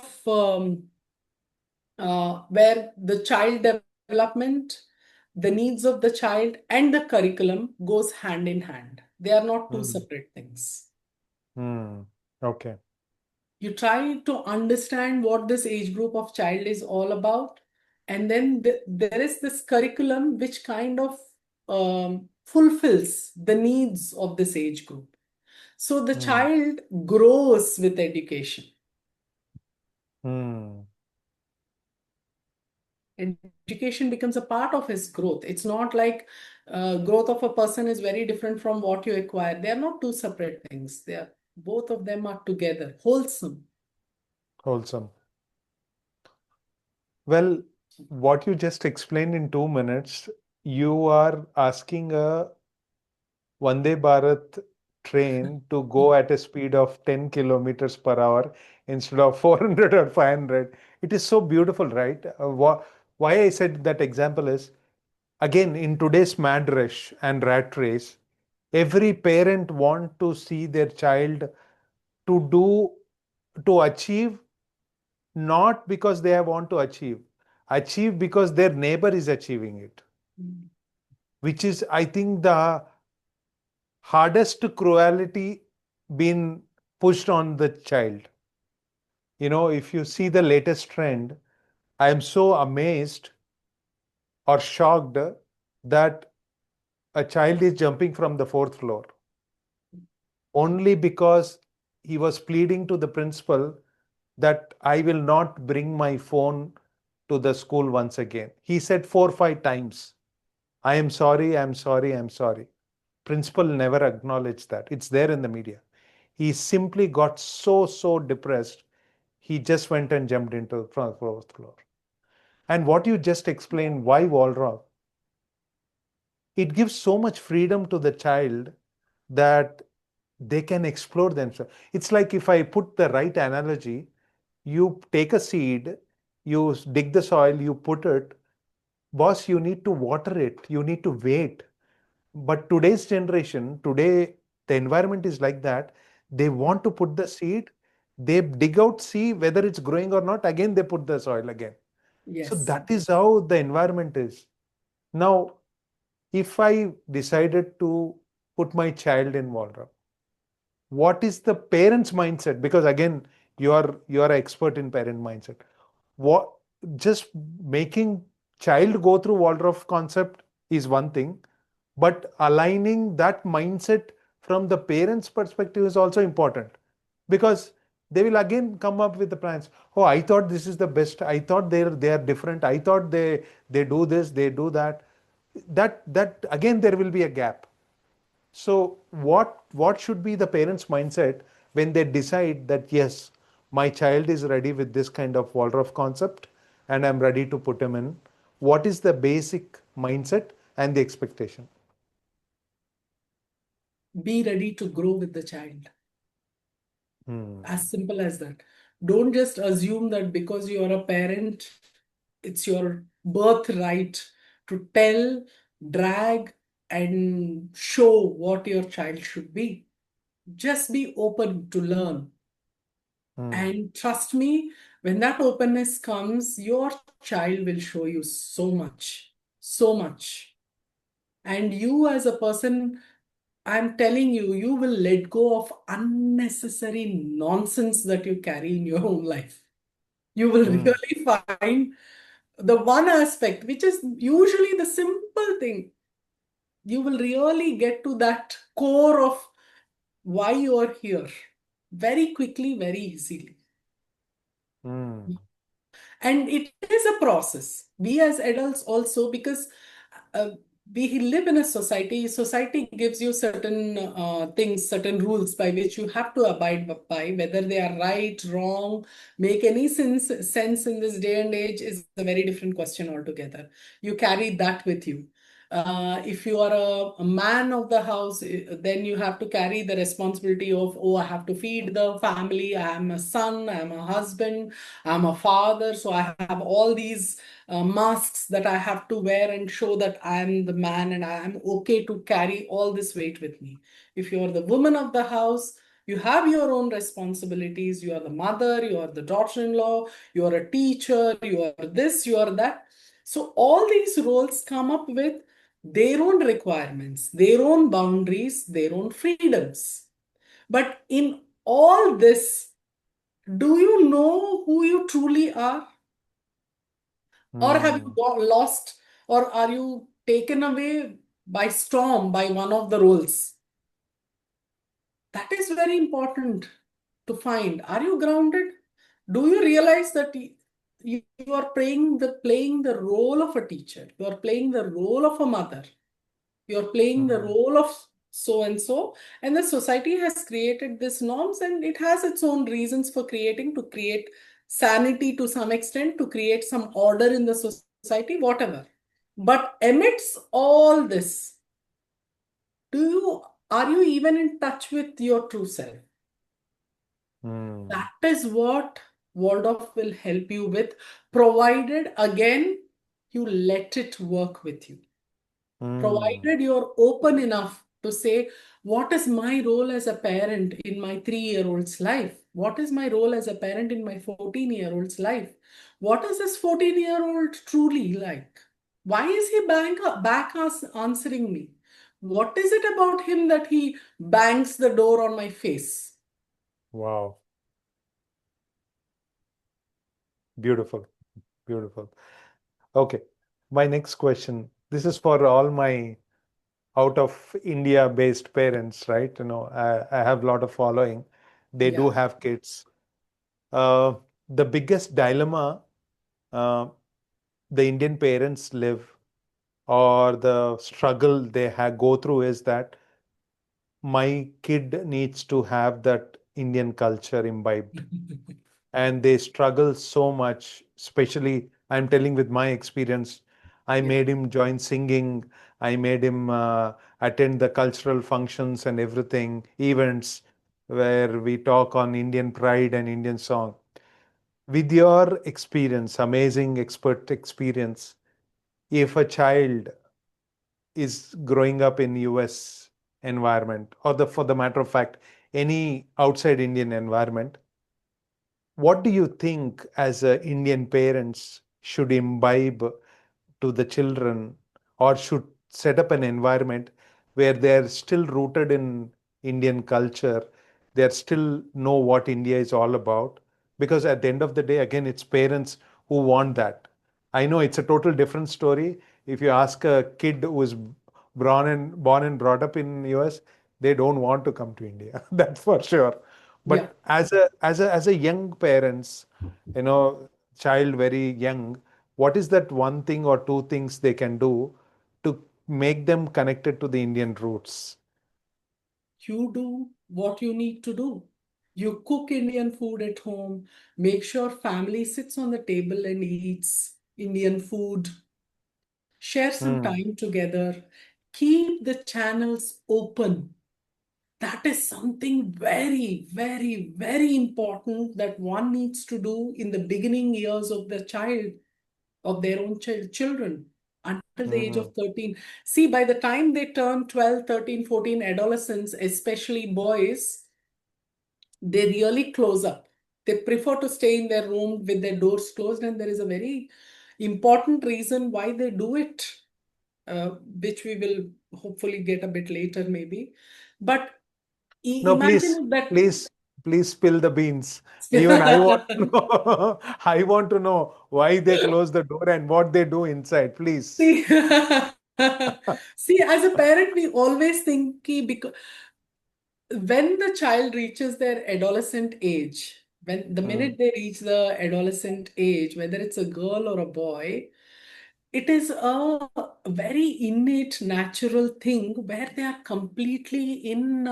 Speaker 2: where the child development, the needs of the child, and the curriculum goes hand in hand. They are not two
Speaker 1: mm,
Speaker 2: separate things.
Speaker 1: okay.
Speaker 2: You try to understand what this age group of child is all about, and then there is this curriculum which kind of fulfills the needs of this age group. So the
Speaker 1: Mm,
Speaker 2: child grows with education.
Speaker 1: mm.
Speaker 2: Education becomes a part of his growth. It's not like growth of a person is very different from what you acquire. They are not two separate things. They are, both of them are together, wholesome.
Speaker 1: Wholesome. Well, what you just explained in 2 minutes, you are asking a Vande Bharat train to go at a speed of 10 kilometers per hour instead of 400 or 500. It is so beautiful, right? Why I said that example is, again, in today's mad rush and rat race, every parent want to see their child to do, to achieve, not because they want to achieve because their neighbor is achieving it,
Speaker 2: Mm.
Speaker 1: which is, I think, the hardest cruelty being pushed on the child. If you see the latest trend, I am so amazed or shocked that a child is jumping from the fourth floor only because he was pleading to the principal that I will not bring my phone to the school once again. He said 4 5 times, I am sorry, I'm sorry, I'm sorry. Principal never acknowledged that. It's there in the media. He simply got so depressed. He just went and jumped into the fourth floor. And what you just explained, why Waldorf, it gives so much freedom to the child that they can explore themselves. It's like, if I put the right analogy, you take a seed, you dig the soil, you put it, boss, you need to water it, you need to wait. But today's generation, today, the environment is like that. They want to put the seed, they dig out, see whether it's growing or not, again they put the soil again. So
Speaker 2: Yes.
Speaker 1: that is how the environment is. Now, if I decided to put my child in Waldorf, what is the parent's mindset? Because again, you are an expert in parent mindset. What, just making child go through Waldorf concept is one thing, but aligning that mindset from the parents perspective is also important, because they will again come up with the plans. Oh, I thought this is the best, I thought they are different, I thought they do this, they do that. That again, there will be a gap. So what should be the parents' mindset when they decide that, yes, my child is ready with this kind of Waldorf concept and I'm ready to put him in? What is the basic mindset and the expectation?
Speaker 2: Be ready to grow with the child.
Speaker 1: Hmm.
Speaker 2: As simple as that. Don't just assume that because you're a parent, it's your birthright to tell, drag, and show what your child should be. Just be open to learn.
Speaker 1: Hmm.
Speaker 2: And trust me, when that openness comes, your child will show you so much, so much. And you, as a person, I'm telling you, you will let go of unnecessary nonsense that you carry in your own life. You will
Speaker 1: Hmm.
Speaker 2: really find the one aspect, which is usually the simple thing. You will really get to that core of why you are here very quickly, very easily.
Speaker 1: Hmm.
Speaker 2: And it is a process. We as adults also, because uh, we live in a society. Society gives you certain things, certain rules by which you have to abide by. Whether they are right, wrong, make any sense in this day and age is a very different question altogether. You carry that with you. If you are a man of the house, then you have to carry the responsibility of, oh, I have to feed the family. I am a son, I am a husband, I'm a father. So I have all these masks that I have to wear and show that I am the man and I am okay to carry all this weight with me. If you're the woman of the house, you have your own responsibilities. You are the mother, you are the daughter in law, you are a teacher, you are this, you are that. So, all these roles come up with their own requirements, their own boundaries, their own freedoms. But in all this, do you know who you truly are? Or have you
Speaker 1: Hmm.
Speaker 2: lost, or are you taken away by storm by one of the roles? That is very important to find. Are you grounded? Do you realize that you are playing the role of a teacher? You are playing the role of a mother. You're playing the
Speaker 1: Hmm.
Speaker 2: role of so and the society has created these norms, and it has its own reasons for to create sanity to some extent, to create some order in the society, whatever. But amidst all this, do you are you even in touch with your true self?
Speaker 1: Hmm.
Speaker 2: That is what Waldorf will help you with, provided again you let it work with you.
Speaker 1: Hmm.
Speaker 2: Provided you're open enough to say, what is my role as a parent in my 3-year-old's life? What is my role as a parent in my 14-year-old's life? What is this 14-year-old truly like? Why is he back us answering me? What is it about him that he bangs the door on my face?
Speaker 1: Wow. Beautiful. Beautiful. Okay. My next question. This is for all my out of India based parents, right? I have a lot of following. They do
Speaker 2: Yeah.
Speaker 1: have kids. Uh, the biggest dilemma uh, the Indian parents live, or the struggle they go through, is that my kid needs to have that Indian culture imbibed, and they struggle so much. Especially, I'm telling with my experience, I
Speaker 2: Yeah.
Speaker 1: made him join singing, I made him attend the cultural functions and everything, events where we talk on Indian pride and Indian song. With your experience, amazing expert experience, if a child is growing up in US environment, or for the matter of fact any outside Indian environment, what do you think as a Indian parents should imbibe to the children, or should set up an environment where they're still rooted in Indian culture, they still know what India is all about? Because at the end of the day, again, it's parents who want that. I know it's a total different story. If you ask a kid who is born and brought up in US, they don't want to come to India. That's for sure.
Speaker 2: Yeah.
Speaker 1: But as a young parents, you know, child very young, what is that one thing or two things they can do to make them connected to the Indian roots?
Speaker 2: You do what you need to do. You cook Indian food at home, make sure family sits on the table and eats Indian food, share some
Speaker 1: Hmm.
Speaker 2: time together, keep the channels open. That is something very, very, very important that one needs to do in the beginning years of the child, of their own children, until the age
Speaker 1: Hmm.
Speaker 2: of 13. See, by the time they turn 12, 13, 14, adolescents, especially boys, they really close up. They prefer to stay in their room with their doors closed, and there is a very important reason why they do it, which we will hopefully get a bit later, maybe. But
Speaker 1: No, please,
Speaker 2: imagine that.
Speaker 1: please, please spill the beans. Even I want to know. I want to know why they close the door and what they do inside. Please.
Speaker 2: See, see, as a parent, we always think because when the child reaches their adolescent age, when the
Speaker 1: Hmm.
Speaker 2: minute they reach the adolescent age, whether it's a girl or a boy, it is a very innate, natural thing where they are completely in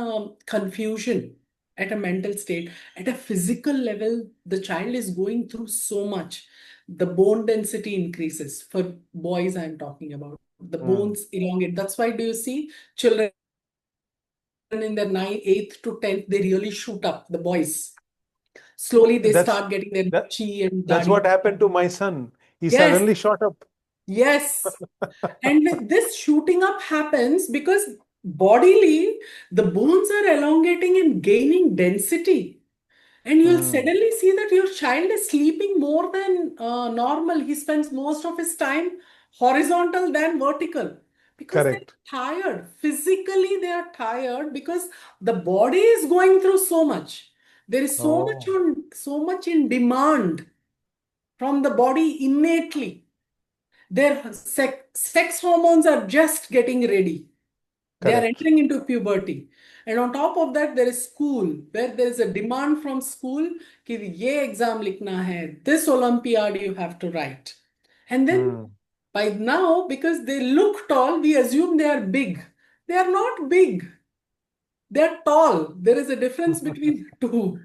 Speaker 2: confusion at a mental state. At a physical level, the child is going through so much. The bone density increases. For boys, I'm talking about. The
Speaker 1: Mm.
Speaker 2: bones elongate. That's why do you see children in their 9th, 8th to 10th, they really shoot up, the boys. Slowly they
Speaker 1: That's
Speaker 2: start getting their
Speaker 1: that
Speaker 2: chi and
Speaker 1: that's what
Speaker 2: dadi.
Speaker 1: happened to my son. He
Speaker 2: Yes,
Speaker 1: suddenly shot up.
Speaker 2: yes. And when this shooting up happens, because bodily the bones are elongating and gaining density, and you'll
Speaker 1: Mm.
Speaker 2: suddenly see that your child is sleeping more than normal. He spends most of his time horizontal than vertical because they're
Speaker 1: Correct.
Speaker 2: tired. Physically, they are tired because the body is going through so much. There is
Speaker 1: Oh,
Speaker 2: so much in demand from the body innately. Their sex hormones are just getting ready. They are
Speaker 1: correct.
Speaker 2: entering into puberty. And on top of that, there is school, where there is a demand from school कि ये exam लिखना है, this Olympiad you have to write. And then
Speaker 1: Mm.
Speaker 2: by now, because they look tall, we assume they are big. They are not big. They are tall. There is a difference between the two.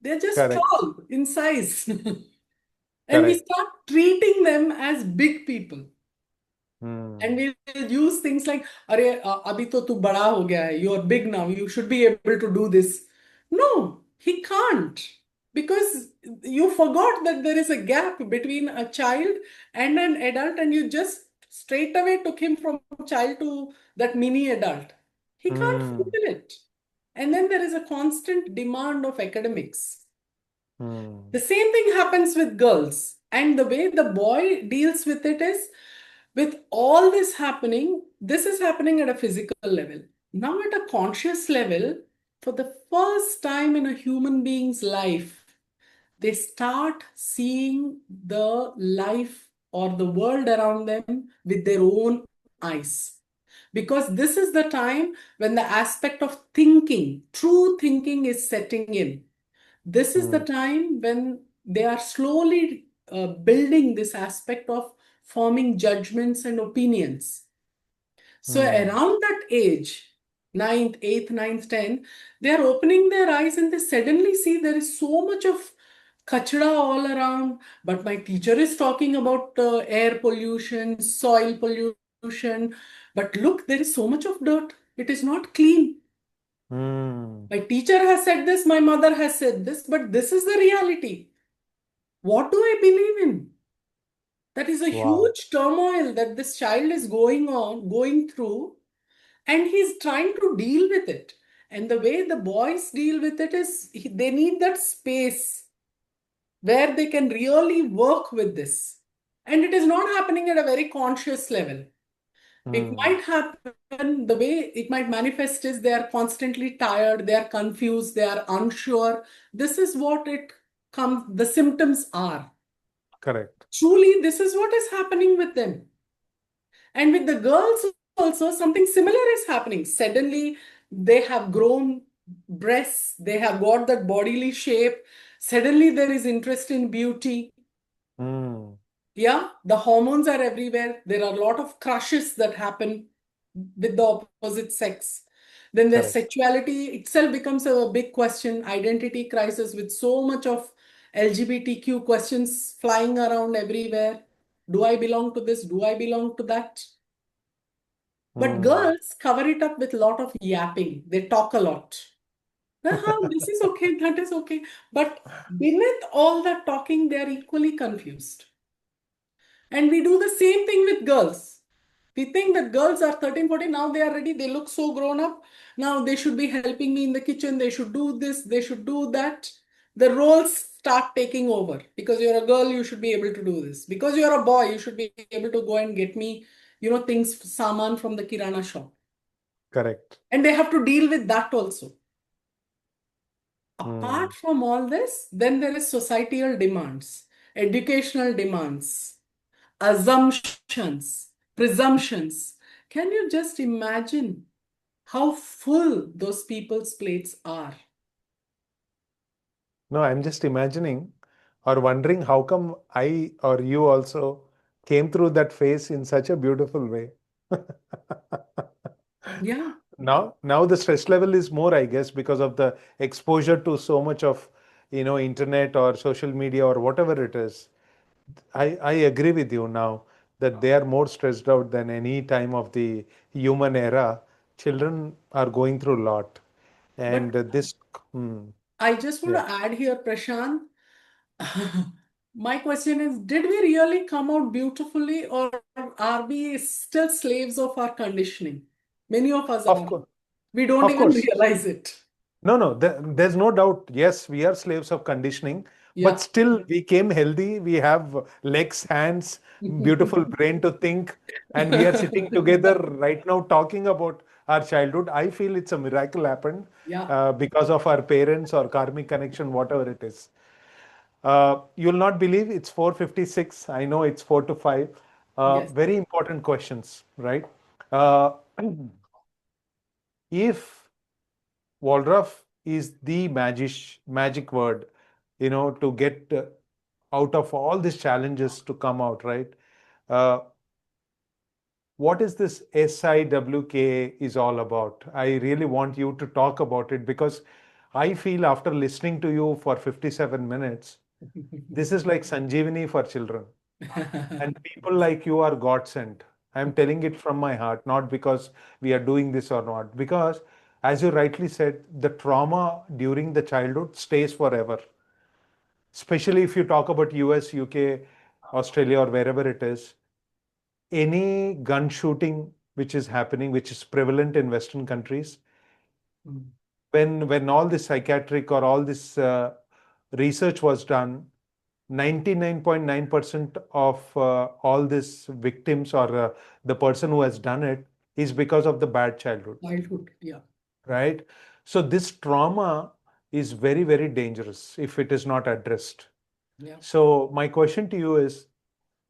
Speaker 2: They are just
Speaker 1: Correct.
Speaker 2: tall in size. And we
Speaker 1: Correct.
Speaker 2: start treating them as big people. And
Speaker 1: Mm.
Speaker 2: we will use things like, "Arey, abhi to tu bada ho gaya hai. You are big now. You should be able to do this." No, he can't. Because you forgot that there is a gap between a child and an adult, and you just straight away took him from child to that mini adult. He can't
Speaker 1: Mm.
Speaker 2: fulfill it. And then there is a constant demand of academics.
Speaker 1: Mm.
Speaker 2: The same thing happens with girls. And the way the boy deals with it is, with all this happening, this is happening at a physical level. Now, at a conscious level, for the first time in a human being's life, they start seeing the life or the world around them with their own eyes. Because this is the time when the aspect of thinking, true thinking, is setting in. This is the
Speaker 1: Mm.
Speaker 2: time when they are slowly building this aspect of forming judgments and opinions. So
Speaker 1: Mm.
Speaker 2: around that age, ninth, 8th, ninth, 10th, they are opening their eyes and they suddenly see there is so much of kachra all around. But my teacher is talking about air pollution, soil pollution. But look, there is so much of dirt. It is not clean.
Speaker 1: Mm.
Speaker 2: My teacher has said this, my mother has said this, but this is the reality. What do I believe in? That is a
Speaker 1: Wow.
Speaker 2: huge turmoil that this child is going through, and he's trying to deal with it. And the way the boys deal with it is they need that space where they can really work with this. And it is not happening at a very conscious level. It
Speaker 1: Mm.
Speaker 2: might happen, the way it might manifest is they are constantly tired, they are confused, they are unsure. This is what the symptoms are.
Speaker 1: Correct.
Speaker 2: Truly, this is what is happening with them. And with the girls also, something similar is happening. Suddenly, they have grown breasts, they have got that bodily shape. Suddenly, there is interest in beauty.
Speaker 1: Mm.
Speaker 2: Yeah, the hormones are everywhere. There are a lot of crushes that happen with the opposite sex. Then their
Speaker 1: Correct.
Speaker 2: sexuality itself becomes a big question, identity crisis, with so much of LGBTQ questions flying around everywhere. Do I belong to this? Do I belong to that? But
Speaker 1: Mm.
Speaker 2: girls cover it up with a lot of yapping. They talk a lot. This is okay, that is okay. But beneath all that talking, they are equally confused. And we do the same thing with girls. We think that girls are 13, 14, now they are ready, they look so grown up. Now they should be helping me in the kitchen, they should do this, they should do that. The roles start taking over. Because you're a girl, you should be able to do this. Because you're a boy, you should be able to go and get me, things, saman from the kirana shop.
Speaker 1: Correct.
Speaker 2: And they have to deal with that also.
Speaker 1: Mm.
Speaker 2: Apart from all this, then there is societal demands, educational demands, assumptions, presumptions. Can you just imagine how full those people's plates are?
Speaker 1: No, I'm just imagining or wondering how come I or you also came through that phase in such a beautiful way.
Speaker 2: Yeah.
Speaker 1: Now the stress level is more, I guess, because of the exposure to so much of, internet or social media or whatever it is. I agree with you now that they are more stressed out than any time of the human era. Children are going through a lot.
Speaker 2: But
Speaker 1: And this, hmm,
Speaker 2: I just want
Speaker 1: yeah,
Speaker 2: to add here, Prashant. My question is, did we really come out beautifully, or are we still slaves of our conditioning? Many of us
Speaker 1: of
Speaker 2: are.
Speaker 1: course,
Speaker 2: We don't
Speaker 1: of
Speaker 2: even
Speaker 1: course.
Speaker 2: realize it.
Speaker 1: No, no, there's no doubt. Yes, we are slaves of conditioning, but
Speaker 2: Yeah.
Speaker 1: still we came healthy. We have legs, hands, beautiful brain to think, and we are sitting together right now talking about our childhood. I feel it's a miracle happened
Speaker 2: Yeah.
Speaker 1: because of our parents or karmic connection, whatever it is. You'll not believe it's 4:56. I know it's 4 to 5.
Speaker 2: Yes.
Speaker 1: Very important questions, right? Uh, if Waldorf is the magic word, to get out of all these challenges to come out, right? Uh, what is this SIWKA is all about? I really want you to talk about it because I feel after listening to you for 57 minutes, this is like Sanjeevani for children. And people like you are God sent. I'm telling it from my heart, not because we are doing this or not. Because, as you rightly said, the trauma during the childhood stays forever. Especially if you talk about US, UK, Australia, or wherever it is, any gun shooting which is happening, which is prevalent in Western countries,
Speaker 2: Mm.
Speaker 1: when all this psychiatric or all this research was done, 99.9% of all these victims or the person who has done it is because of the bad childhood,
Speaker 2: Childhood. Yeah.
Speaker 1: right? So this trauma is very, very dangerous if it is not addressed.
Speaker 2: Yeah.
Speaker 1: So my question to you is,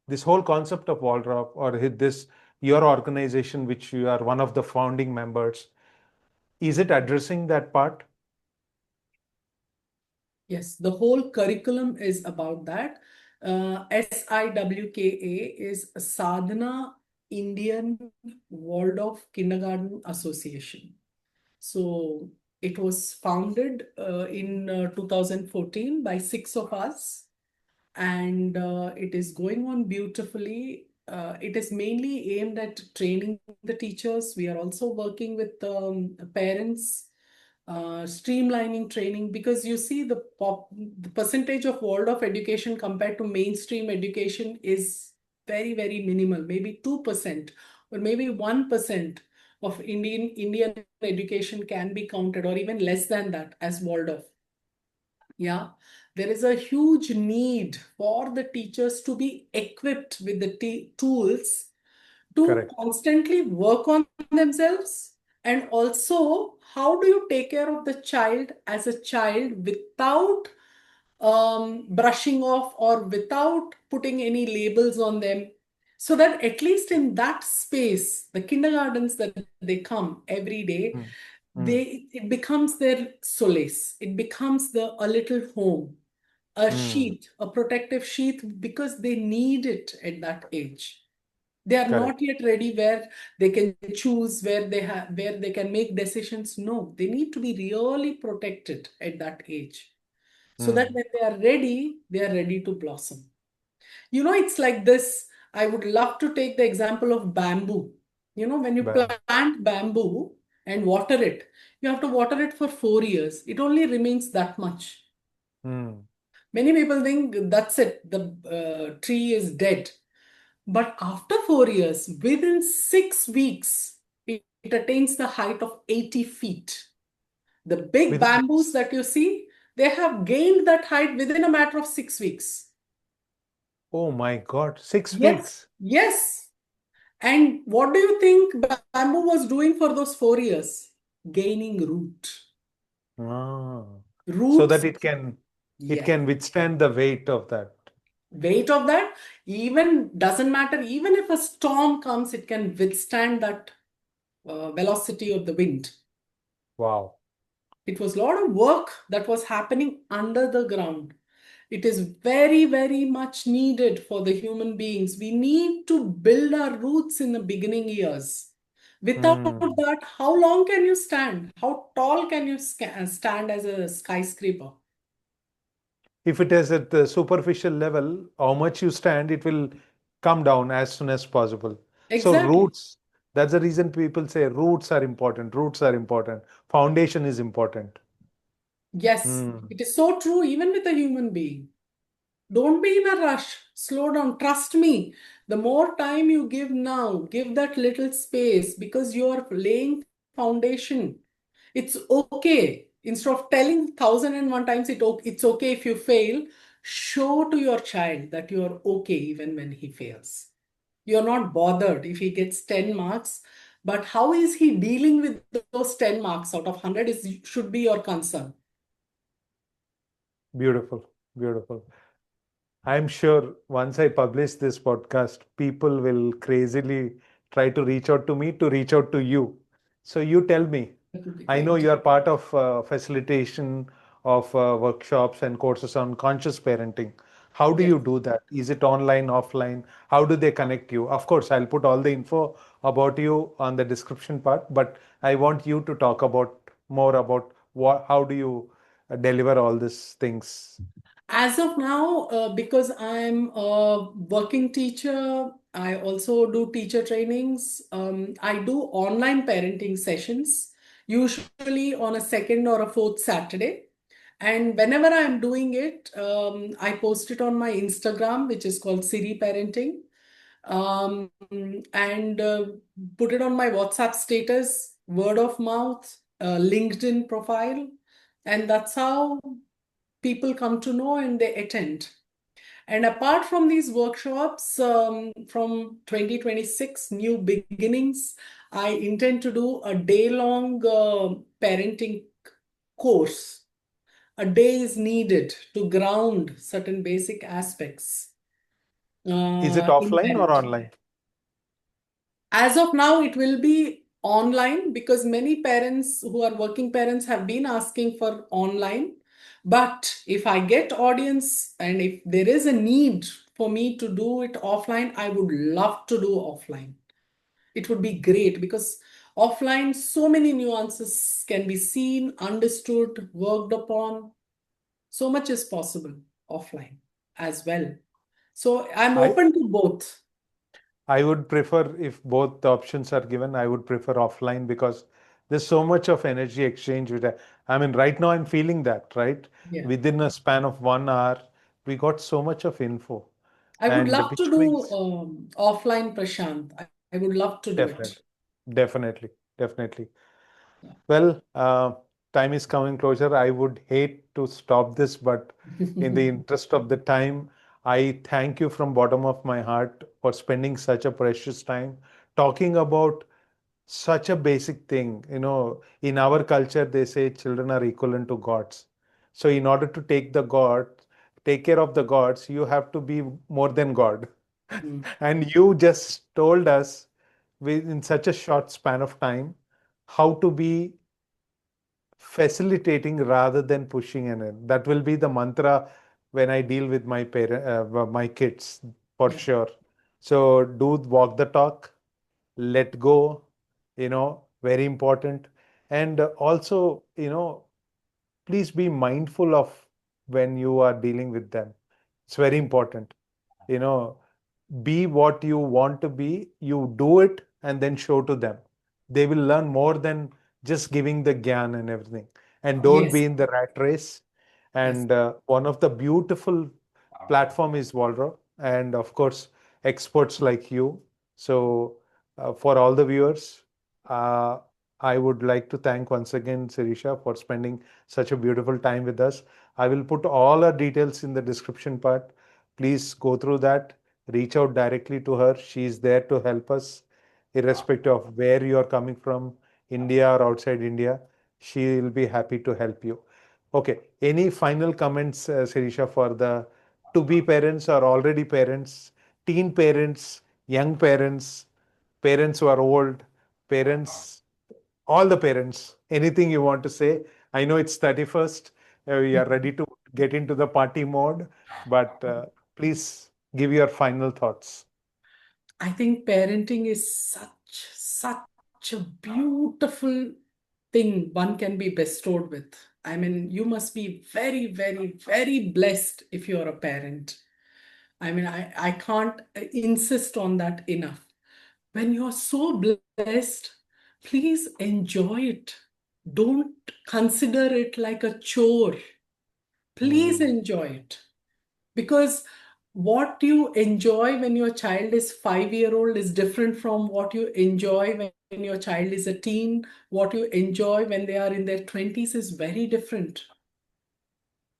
Speaker 1: this whole concept of Waldorf or this your organization, which you are one of the founding members, is it addressing that part?
Speaker 2: Yes, the whole curriculum is about that. SIWKA is Sadhana Indian Waldorf Kindergarten Association. So it was founded in 2014 by six of us, and it is going on beautifully. It is mainly aimed at training the teachers. We are also working with parents, streamlining training, because you see the percentage of Waldorf education compared to mainstream education is very, very minimal, maybe 2% or maybe 1% of Indian education can be counted, or even less than that, as Waldorf. Yeah, there is a huge need for the teachers to be equipped with the tools to
Speaker 1: Correct.
Speaker 2: constantly work on themselves. And also, how do you take care of the child as a child without brushing off or without putting any labels on them? So that at least in that space, the kindergartens that they come every day,
Speaker 1: Mm, mm,
Speaker 2: it becomes their solace. It becomes a little home, a
Speaker 1: mm.
Speaker 2: sheath, a protective sheath, because they need it at that age. They are not
Speaker 1: Correct.
Speaker 2: yet ready where they can choose, where they can make decisions. No, they need to be really protected at that age, so that
Speaker 1: Mm.
Speaker 2: when they are ready to blossom. It's like this. I would love to take the example of bamboo. When you
Speaker 1: Bam.
Speaker 2: plant bamboo and water it, you have to water it for 4 years. It only remains that much.
Speaker 1: Mm.
Speaker 2: Many people think that's it, the tree is dead. But after 4 years, within 6 weeks, it attains the height of 80 feet. The big
Speaker 1: Within,
Speaker 2: bamboos that you see, they have gained that height within a matter of 6 weeks.
Speaker 1: oh my God, six
Speaker 2: Yes,
Speaker 1: weeks.
Speaker 2: yes. And what do you think bamboo was doing for those 4 years? Gaining root.
Speaker 1: Ah. So that
Speaker 2: Roots,
Speaker 1: it
Speaker 2: yes.
Speaker 1: can withstand the weight of that.
Speaker 2: Weight of that, even doesn't matter. Even if a storm comes, it can withstand that velocity of the wind.
Speaker 1: Wow.
Speaker 2: It was a lot of work that was happening under the ground. It is very, very much needed for the human beings. We need to build our roots in the beginning years. Without
Speaker 1: Hmm.
Speaker 2: that, how long can you stand? How tall can you stand as a skyscraper?
Speaker 1: If it is at the superficial level, how much you stand, it will come down as soon as possible. So
Speaker 2: Exactly.
Speaker 1: roots, that's the reason people say roots are important, roots are important, foundation is important.
Speaker 2: Yes,
Speaker 1: Hmm.
Speaker 2: it is so true, even with a human being. Don't be in a rush. Slow down. Trust me. The more time you give now, give that little space because you're laying foundation. It's okay. Instead of telling 1001 times it's okay if you fail, show to your child that you're okay even when he fails. You're not bothered if he gets 10 marks, but how is he dealing with those 10 marks out of 100 is should be your concern.
Speaker 1: Beautiful, beautiful. I'm sure once I publish this podcast, people will crazily try to reach out to me to reach out to you. So you tell me.
Speaker 2: That would be
Speaker 1: I know
Speaker 2: great.
Speaker 1: you are part of facilitation of workshops and courses on conscious parenting. How do
Speaker 2: Yes.
Speaker 1: you do that? Is it online, offline? How do they connect you? Of course, I'll put all the info about you on the description part, but I want you to talk about more about how do you deliver all these things.
Speaker 2: As of now, because I'm a working teacher, I also do teacher trainings. I do online parenting sessions, usually on a second or a fourth Saturday. And whenever I'm doing it, I post it on my Instagram, which is called Siri Parenting, and put it on my WhatsApp status, word of mouth, LinkedIn profile. And that's how people come to know and they attend. And apart from these workshops, from 2026, New Beginnings, I intend to do a day-long parenting course. A day is needed to ground certain basic aspects
Speaker 1: Is it
Speaker 2: in
Speaker 1: offline or
Speaker 2: parenting.
Speaker 1: online?
Speaker 2: As of now, it will be online because many parents who are working parents have been asking for online. But if I get audience and if there is a need for me to do it offline, I would love to do offline. It would be great because offline, so many nuances can be seen, understood, worked upon. So much is possible offline as well. So I'm
Speaker 1: I
Speaker 2: open to both.
Speaker 1: I would prefer if both the options are given, I would prefer offline because there's so much of energy exchange with I mean, right now I'm feeling that, right?
Speaker 2: Yeah.
Speaker 1: Within a span of 1 hour, we got so much of info.
Speaker 2: I would
Speaker 1: And
Speaker 2: love to
Speaker 1: which
Speaker 2: do
Speaker 1: makes
Speaker 2: offline, Prashant. I would love to do it.
Speaker 1: definitely, definitely, definitely.
Speaker 2: Yeah.
Speaker 1: Well, time is coming closer. I would hate to stop this, but in the interest of the time, I thank you from bottom of my heart for spending such a precious time talking about such a basic thing. In our culture, they say children are equivalent to gods. So in order to take care of the gods, you have to be more than God.
Speaker 2: Mm.
Speaker 1: And you just told us in such a short span of time how to be facilitating rather than pushing in it. That will be the mantra when I deal with my kids for
Speaker 2: Yeah.
Speaker 1: sure. So do walk the talk, let go, very important. And also, please be mindful of when you are dealing with them. It's very important. You know, be what you want to be, you do it and then show to them. They will learn more than just giving the gyan and everything. And don't
Speaker 2: Yes.
Speaker 1: be in the rat race.
Speaker 2: Yes.
Speaker 1: And one of the beautiful platform is Waldorf, and of course, experts like you. So, for all the viewers, uh, I would like to thank once again Sirisha for spending such a beautiful time with us. I will put all our details in the description part. Please go through that, reach out directly to her. She is there to help us, irrespective of where you are coming from, India or outside India. She will be happy to help you. Okay. Any final comments, Sirisha, for the to be parents or already parents, teen parents, young parents, parents who are old, parents, all the parents? Anything you want to say? I know it's 31st. We are ready to get into the party mode, but please give your final thoughts.
Speaker 2: I think parenting is such a beautiful thing one can be bestowed with. I mean, you must be very blessed if you're a parent. I mean, I can't insist on that enough. When you're so blessed, please enjoy it. Don't consider it like a chore. Please
Speaker 1: Mm,
Speaker 2: enjoy it. Because what you enjoy when your child is 5 year old is different from what you enjoy when your child is a teen. What you enjoy when they are in their 20s is very different.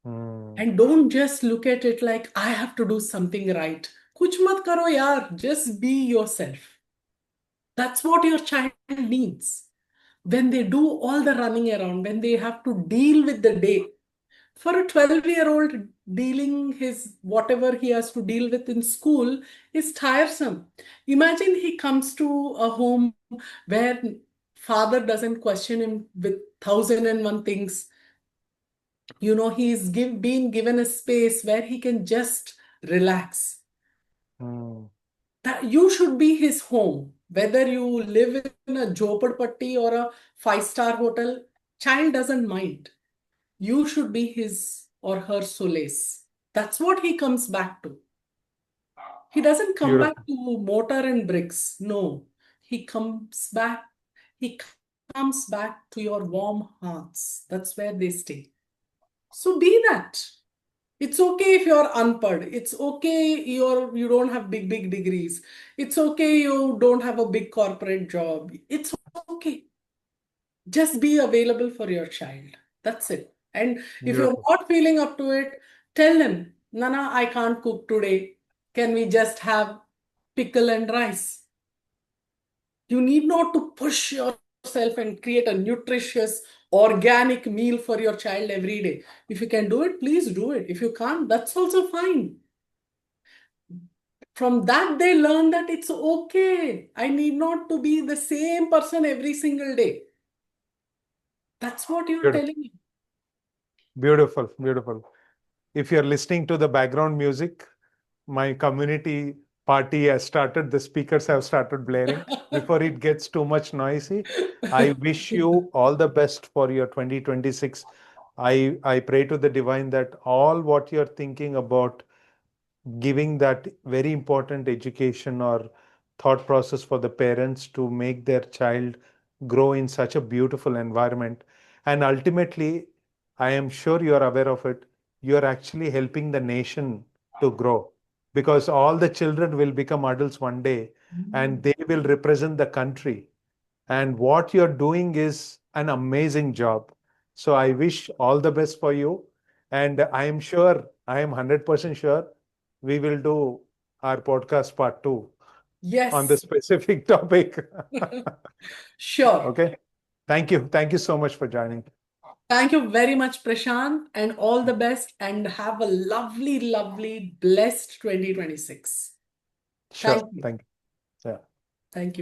Speaker 1: mm.
Speaker 2: And don't just look at it like I have to do something right. Kuch mat karo yaar, just be yourself. That's what your child needs. When they do all the running around, when they have to deal with the day, for a 12-year-old, dealing his whatever he has to deal with in school is tiresome. Imagine he comes to a home where father doesn't question him with thousand and one things. Being given a space where he can just relax.
Speaker 1: Mm,
Speaker 2: That you should be his home, whether you live in a jhoppadpatti or a five-star hotel. Child doesn't mind. You should be his or her solace. That's what he comes back to. He doesn't come back
Speaker 1: beautiful.
Speaker 2: to mortar and bricks. No, he comes back. He comes back to your warm hearts. That's where they stay. So be that. It's okay if you're unpad. It's okay you don't have big degrees. It's okay you don't have a big corporate job. It's okay. Just be available for your child. That's it. And if you're
Speaker 1: Beautiful.
Speaker 2: not feeling up to it, tell him, Nana, I can't cook today. Can we just have pickle and rice? You need not to push yourself and create a nutritious, organic meal for your child every day. If you can do it, please do it. If you can't, that's also fine. From that, they learn that it's okay. I need not to be the same person every single day. That's what you're
Speaker 1: Beautiful.
Speaker 2: telling me.
Speaker 1: Beautiful. Beautiful. If you're listening to the background music, my community party has started. The speakers have started blaring. Before it gets too much noisy, I wish you all the best for your 2026. I pray to the divine that all what you're thinking about giving that very important education or thought process for the parents to make their child grow in such a beautiful environment. And ultimately, I am sure you are aware of it, you are actually helping the nation to grow because all the children will become adults one day and they will represent the country. And what you're doing is an amazing job. So I wish all the best for you. And I am sure, I am 100% sure we will do our podcast part two on the
Speaker 2: Yes,
Speaker 1: specific topic.
Speaker 2: sure.
Speaker 1: Okay. Thank you. Thank you so much for joining.
Speaker 2: Thank you very much, Prashant, and all the best, and have a lovely, blessed 2026.
Speaker 1: Sure.
Speaker 2: Thank you.
Speaker 1: Thank you. Yeah.
Speaker 2: Thank you.